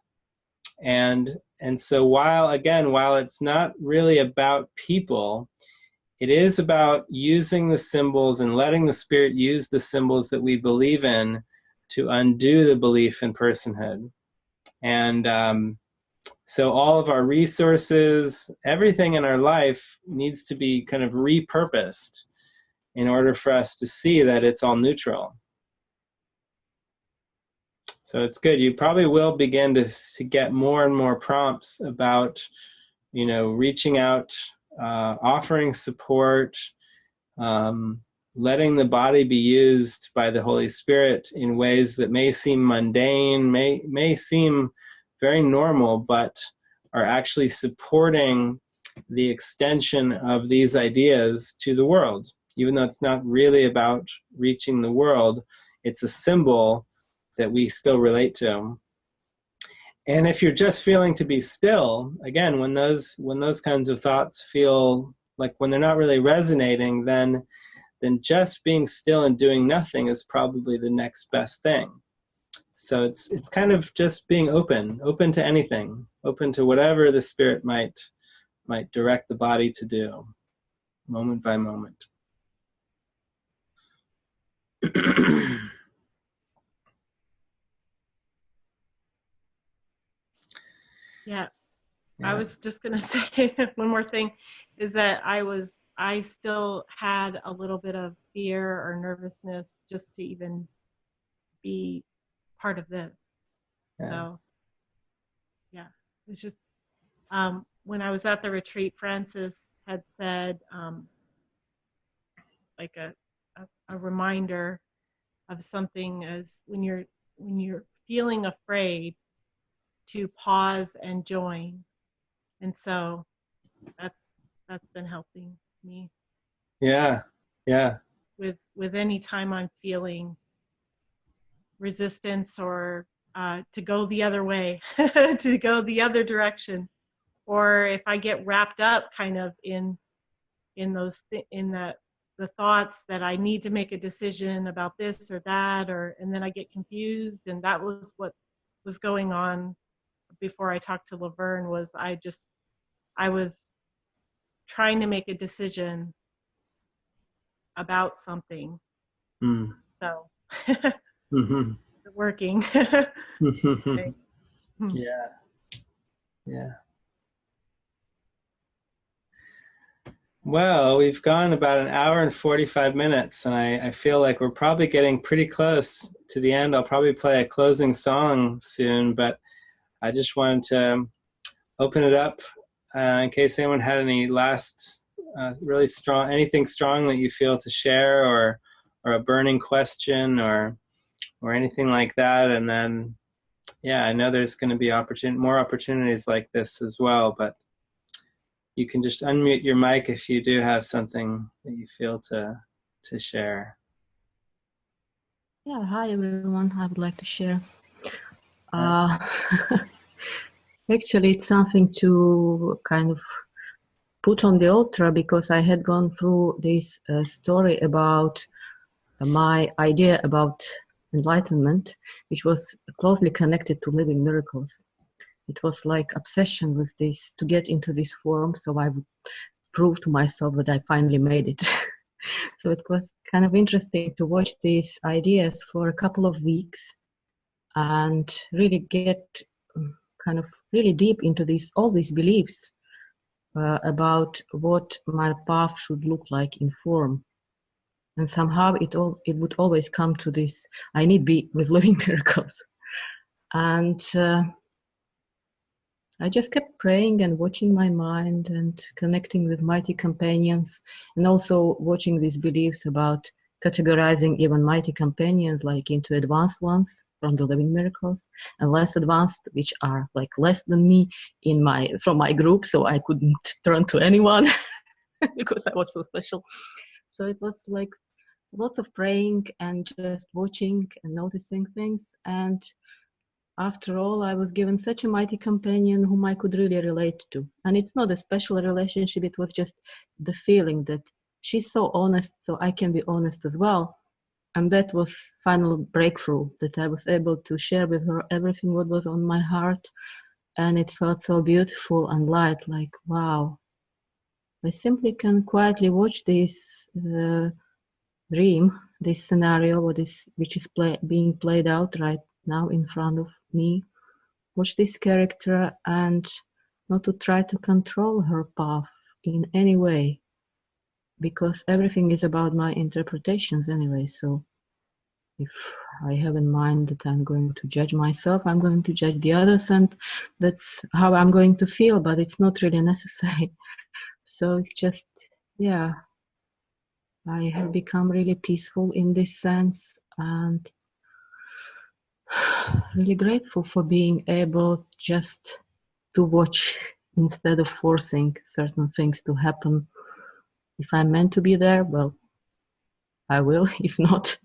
And so while it's not really about people, it is about using the symbols and letting the Spirit use the symbols that we believe in to undo the belief in personhood. And so all of our resources, everything in our life needs to be kind of repurposed in order for us to see that it's all neutral. So it's good. You probably will begin to get more and more prompts about, reaching out, offering support, letting the body be used by the Holy Spirit in ways that may seem mundane, may seem very normal, but are actually supporting the extension of these ideas to the world. Even though it's not really about reaching the world, it's a symbol that we still relate to. And if you're just feeling to be still, again, when those kinds of thoughts feel like when they're not really resonating, then just being still and doing nothing is probably the next best thing. So it's kind of just being open to anything, open to whatever the Spirit might direct the body to do, moment by moment. Yeah. I was just going to say one more thing, is that I still had a little bit of fear or nervousness just to even be part of this. Yeah. So, yeah, it's just, when I was at the retreat, Francis had said, like a reminder of something, as when you're feeling afraid, to pause and join. And so that's been helping me. Yeah. With any time I'm feeling resistance, or to go the other way, to go the other direction, or if I get wrapped up kind of in the thoughts that I need to make a decision about this or that, and then I get confused. And that was what was going on before I talked to Laverne. Was I was trying to make a decision about something. So mm-hmm. Working. Okay. Yeah. Well, we've gone about an hour and 45 minutes, and I feel like we're probably getting pretty close to the end. I'll probably play a closing song soon, but I just wanted to open it up in case anyone had any last really strong, anything strong that you feel to share, or a burning question, or anything like that. And then, yeah, I know there's going to be more opportunities like this as well, but you can just unmute your mic if you do have something that you feel to share. Yeah, hi everyone. I would like to share. Actually, it's something to kind of put on the altar, because I had gone through this story about my idea about enlightenment, which was closely connected to living miracles. It was like obsession with this, to get into this form, so I would prove to myself that I finally made it. So it was kind of interesting to watch these ideas for a couple of weeks and really get kind of really deep into all these beliefs about what my path should look like in form. And somehow it would always come to this: I need be with living miracles. And I just kept praying and watching my mind and connecting with mighty companions, and also watching these beliefs about categorizing even mighty companions like into advanced ones from the living miracles, and less advanced, which are like less than me from my group, so I couldn't turn to anyone. because I was so special. So it was like lots of praying and just watching and noticing things. And after all, I was given such a mighty companion whom I could really relate to. And it's not a special relationship, it was just the feeling that she's so honest, so I can be honest as well. And that was final breakthrough, that I was able to share with her everything what was on my heart. And it felt so beautiful and light, like, wow. I simply can quietly watch this dream, this scenario, which is being played out right now in front of me. Watch this character and not to try to control her path in any way, because everything is about my interpretations anyway. So if I have in mind that I'm going to judge myself, I'm going to judge the others, and that's how I'm going to feel, but it's not really necessary. So it's just, yeah, I have become really peaceful in this sense, and really grateful for being able just to watch instead of forcing certain things to happen. If I'm meant to be there, well, I will. If not,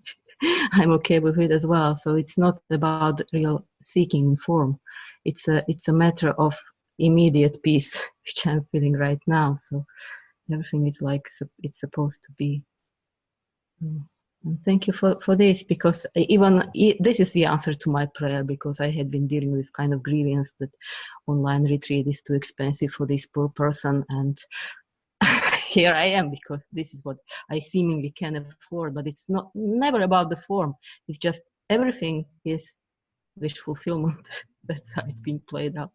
I'm okay with it as well. So it's not about real seeking form. It's a matter of immediate peace, which I'm feeling right now. So everything is like it's supposed to be. And thank you for this, because even this is the answer to my prayer, because I had been dealing with kind of grievance that online retreat is too expensive for this poor person, and here I am, because this is what I seemingly can afford, but it's never about the form. It's just everything is wish fulfillment. That's how it's being played out.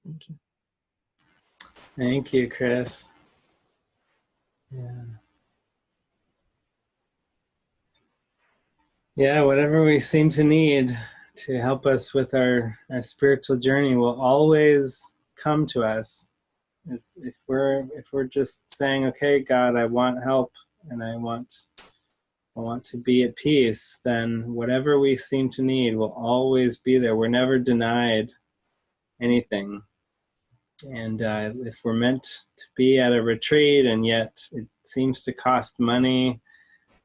Thank you. Thank you, Chris. Yeah, whatever we seem to need to help us with our spiritual journey will always come to us. If we're just saying, okay, God, I want help and I want to be at peace, then whatever we seem to need will always be there. We're never denied anything. And if we're meant to be at a retreat and yet it seems to cost money,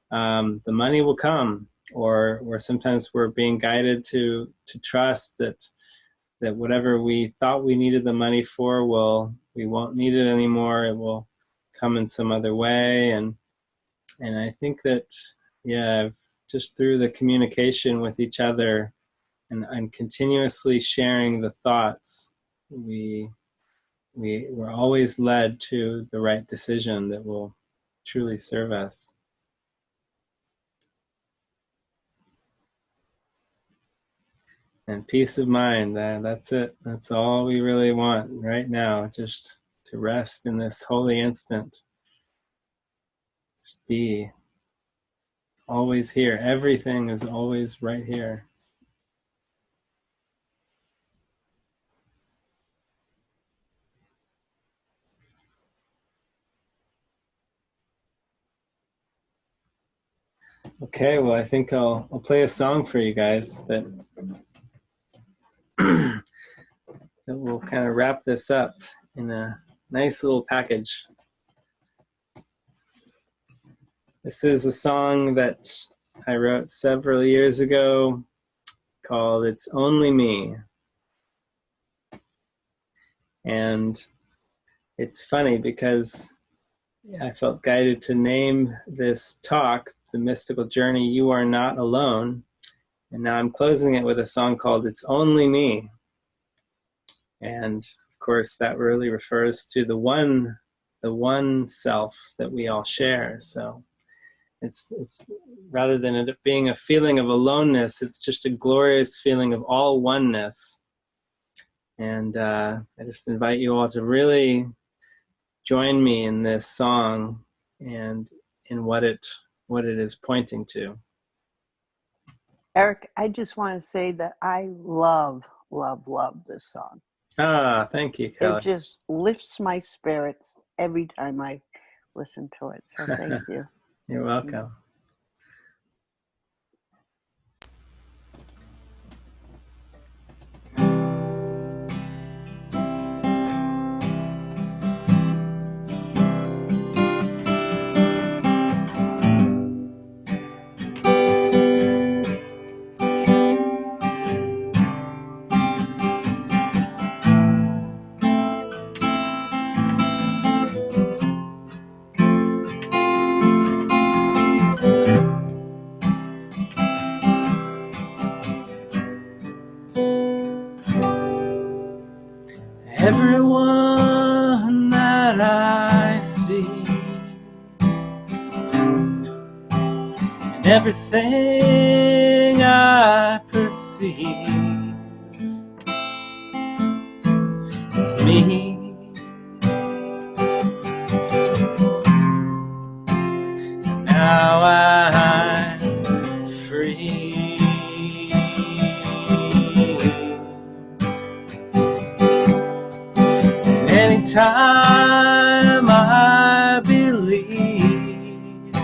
the money will come. Or sometimes we're being guided to trust that whatever we thought we needed the money for, we won't need it anymore. It will come in some other way. And I think that, yeah, just through the communication with each other and continuously sharing the thoughts, we're always led to the right decision that will truly serve us. And peace of mind, that's it. That's all we really want right now, just to rest in this holy instant. Just be always here. Everything is always right here. Okay, well, I think I'll play a song for you guys that that will kind of wrap this up in a nice little package. This is a song that I wrote several years ago called It's Only Me. And it's funny because I felt guided to name this talk, The Mystical Journey, You Are Not Alone. And now I'm closing it with a song called It's Only Me. And of course, that really refers to the one self that we all share. So it's rather than it being a feeling of aloneness, it's just a glorious feeling of all-one-ness. And I just invite you all to really join me in this song and in what it is pointing to. Erik, I just want to say that I love this song. Ah, thank you, Kelly. It just lifts my spirits every time I listen to it. So thank you. You're welcome. Everything I perceive is me. Now I'm free. And anytime I believe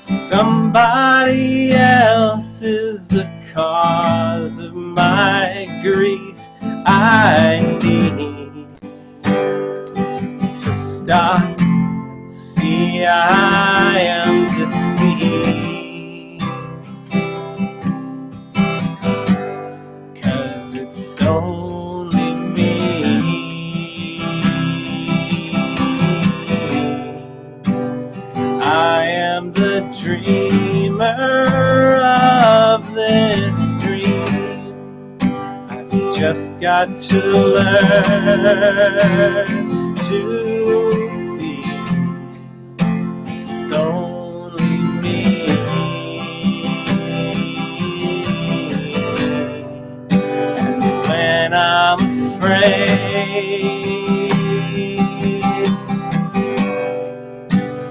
somebody else is the cause of my grief, I need to stop. See, I am deceived, 'cause it's only me. I am the dreamer of this dream. I've just got to learn to see. It's only me. And when I'm afraid,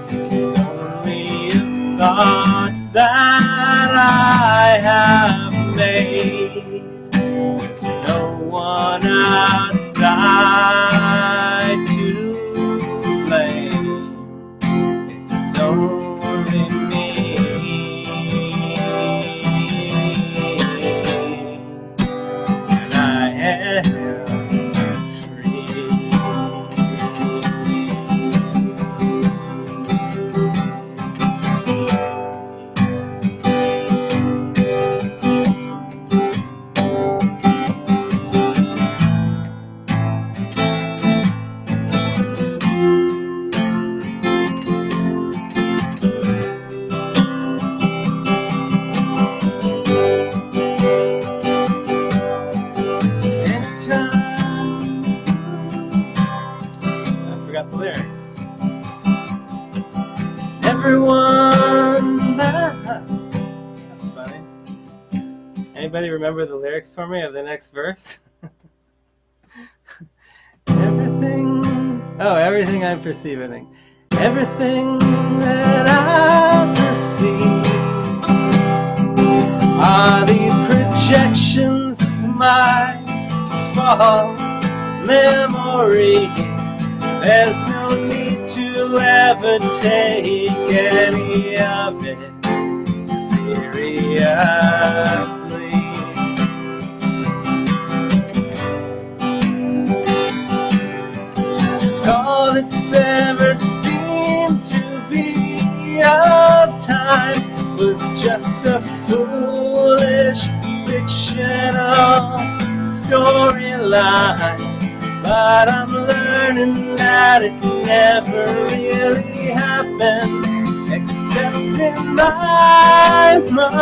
it's only thoughts that I have made. There's no one outside to blame. It's only me. And I am free. I forgot the lyrics. Everyone that's funny. Anybody remember the lyrics for me of the next verse? Everything I'm perceiving. Everything that I perceive are the projections of my false memory. There's no need to ever take any of it seriously. It's all that's ever seemed to be of time was just a foolish fictional storyline. But I'm learning that it never really happened, except in my mind.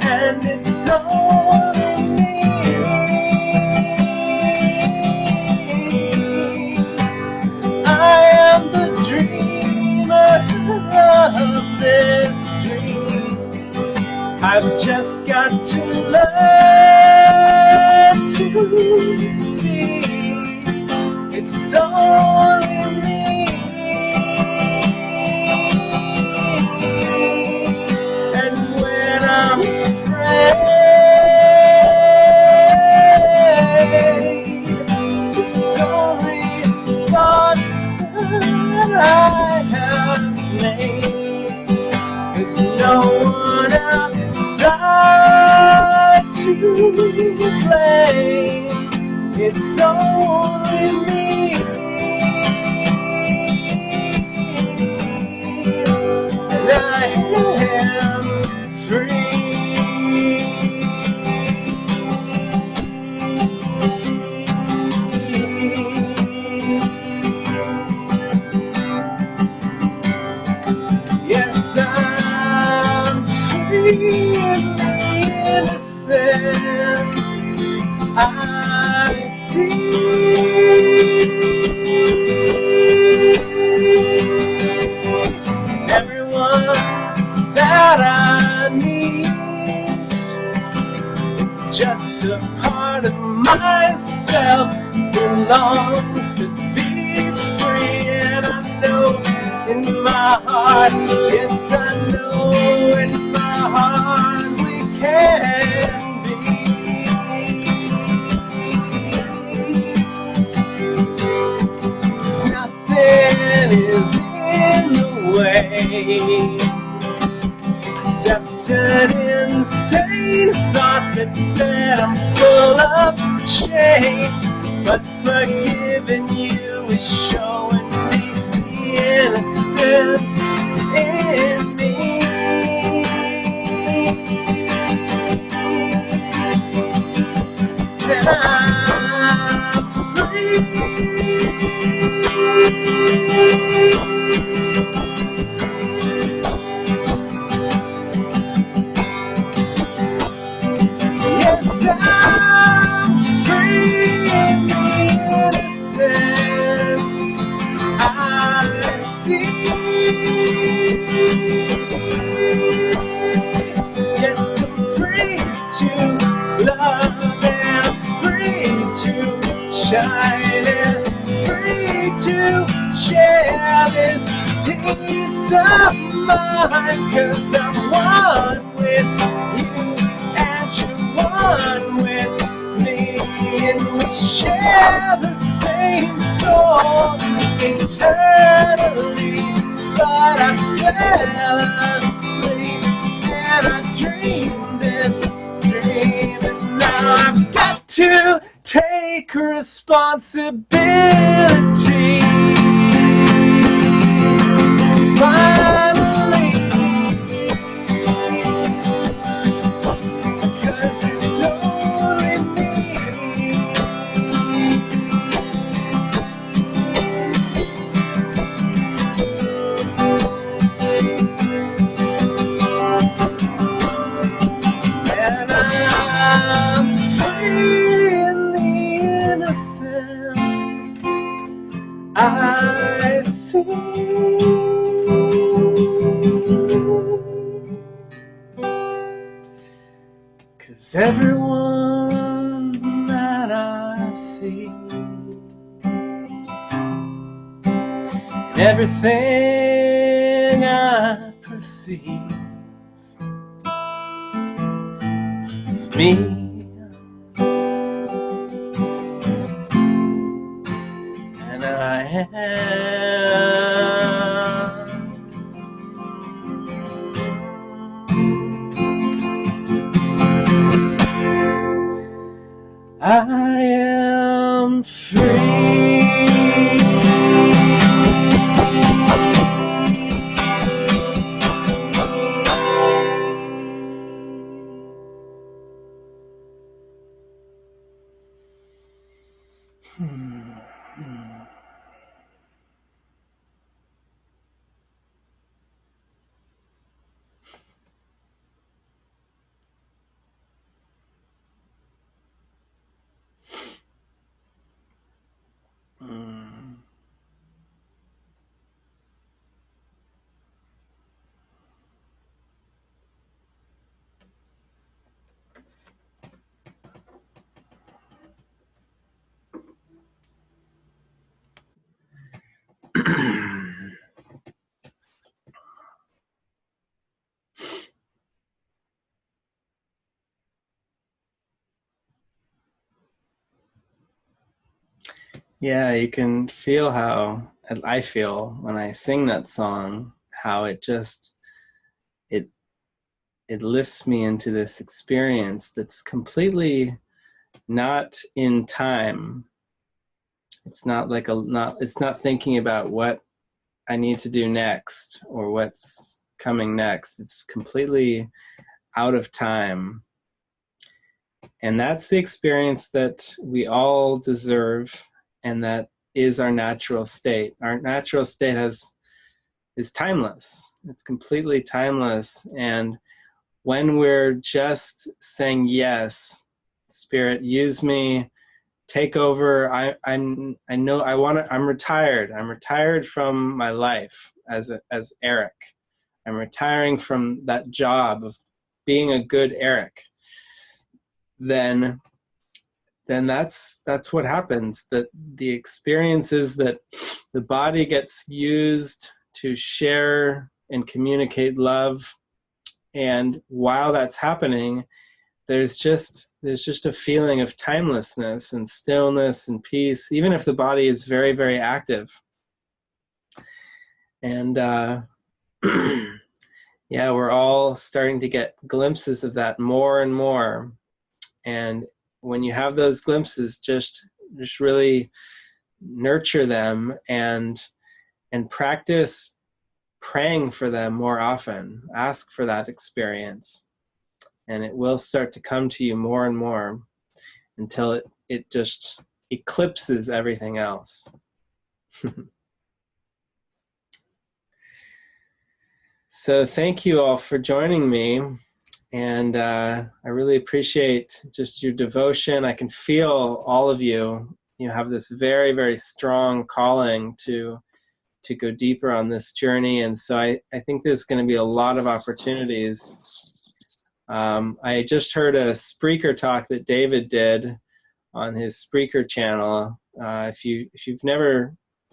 And it's only me. I am the dreamer of this dream. I've just got to learn to see. It's only me. And when I'm afraid, it's only thoughts that I have made. There's no one outside to blame. It's only me. And I am free. Yes, I'm free in the innocence I see. longs to be free, and I know in my heart, yes, I know in my heart we can be. Cause nothing is in the way except an insane thought that said I'm full of shame. But forgiving you is showing me the innocence in me. And I'm free. Yes, I'm free in the innocence I see. Yes, I'm free to love, and I'm free to shine, and free to share this peace of mind. 'Cause I'm one with you, and you're one with me, and we share the same soul eternally. But I fell asleep and I dreamed this dream, and now I've got to take responsibility. Finally, 'cause it's only me. And I'm free in the innocence I see. 'Cause everyone that I see, and everything I perceive, is me. And I am. I am free. Yeah, you can feel how I feel when I sing that song, how it just, it lifts me into this experience that's completely not in time. It's not like it's not thinking about what I need to do next or what's coming next. It's completely out of time. And that's the experience that we all deserve, and that is our natural state. Our natural state is timeless. It's completely timeless. And when we're just saying, yes, Spirit, use me, take over. I know I want to. I'm retired. I'm retired from my life as Erik. I'm retiring from that job of being a good Erik. Then then that's what happens. That the experience is that the body gets used to share and communicate love, and while that's happening, there's just a feeling of timelessness and stillness and peace, even if the body is very, very active. And yeah, we're all starting to get glimpses of that more and more. And when you have those glimpses, just really nurture them and practice praying for them more often. Ask for that experience, and it will start to come to you more and more until it just eclipses everything else. So thank you all for joining me. And I really appreciate just your devotion. I can feel all of you have this very, very strong calling to go deeper on this journey. And so I think there's going to be a lot of opportunities. I just heard a Spreaker talk that David did on his Spreaker channel.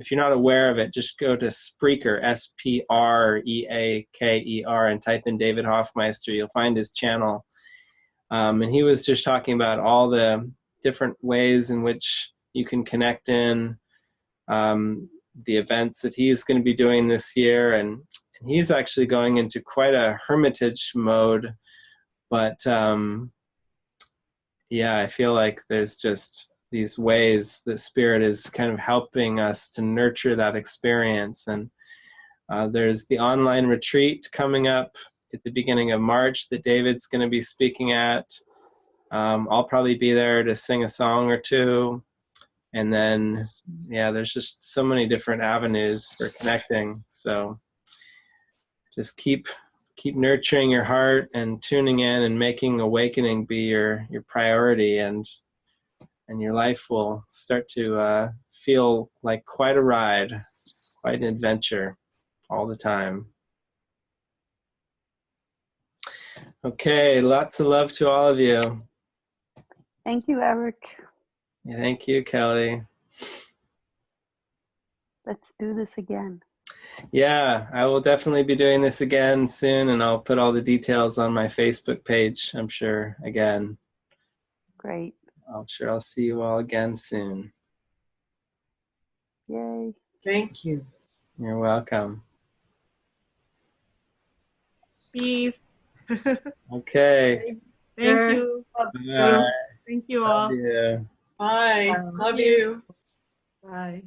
If you're not aware of it, just go to Spreaker, Spreaker, and type in David Hoffmeister. You'll find his channel. And he was just talking about all the different ways in which you can connect in the events that he's going to be doing this year. And he's actually going into quite a hermitage mode. But yeah, I feel like there's just these ways that Spirit is kind of helping us to nurture that experience. And there's the online retreat coming up at the beginning of March that David's going to be speaking at. I'll probably be there to sing a song or two. And then, yeah, there's just so many different avenues for connecting. So just keep nurturing your heart and tuning in and making awakening be your priority, and your life will start to feel like quite a ride, quite an adventure all the time. Okay, lots of love to all of you. Thank you, Eric. Yeah, thank you, Kelly. Let's do this again. Yeah, I will definitely be doing this again soon, and I'll put all the details on my Facebook page, I'm sure, again. Great. I'm sure I'll see you all again soon. Yay. Thank you. You're welcome. Peace. Okay. Thank you. Bye. Thank you all. Love you. Bye. Love you. Bye.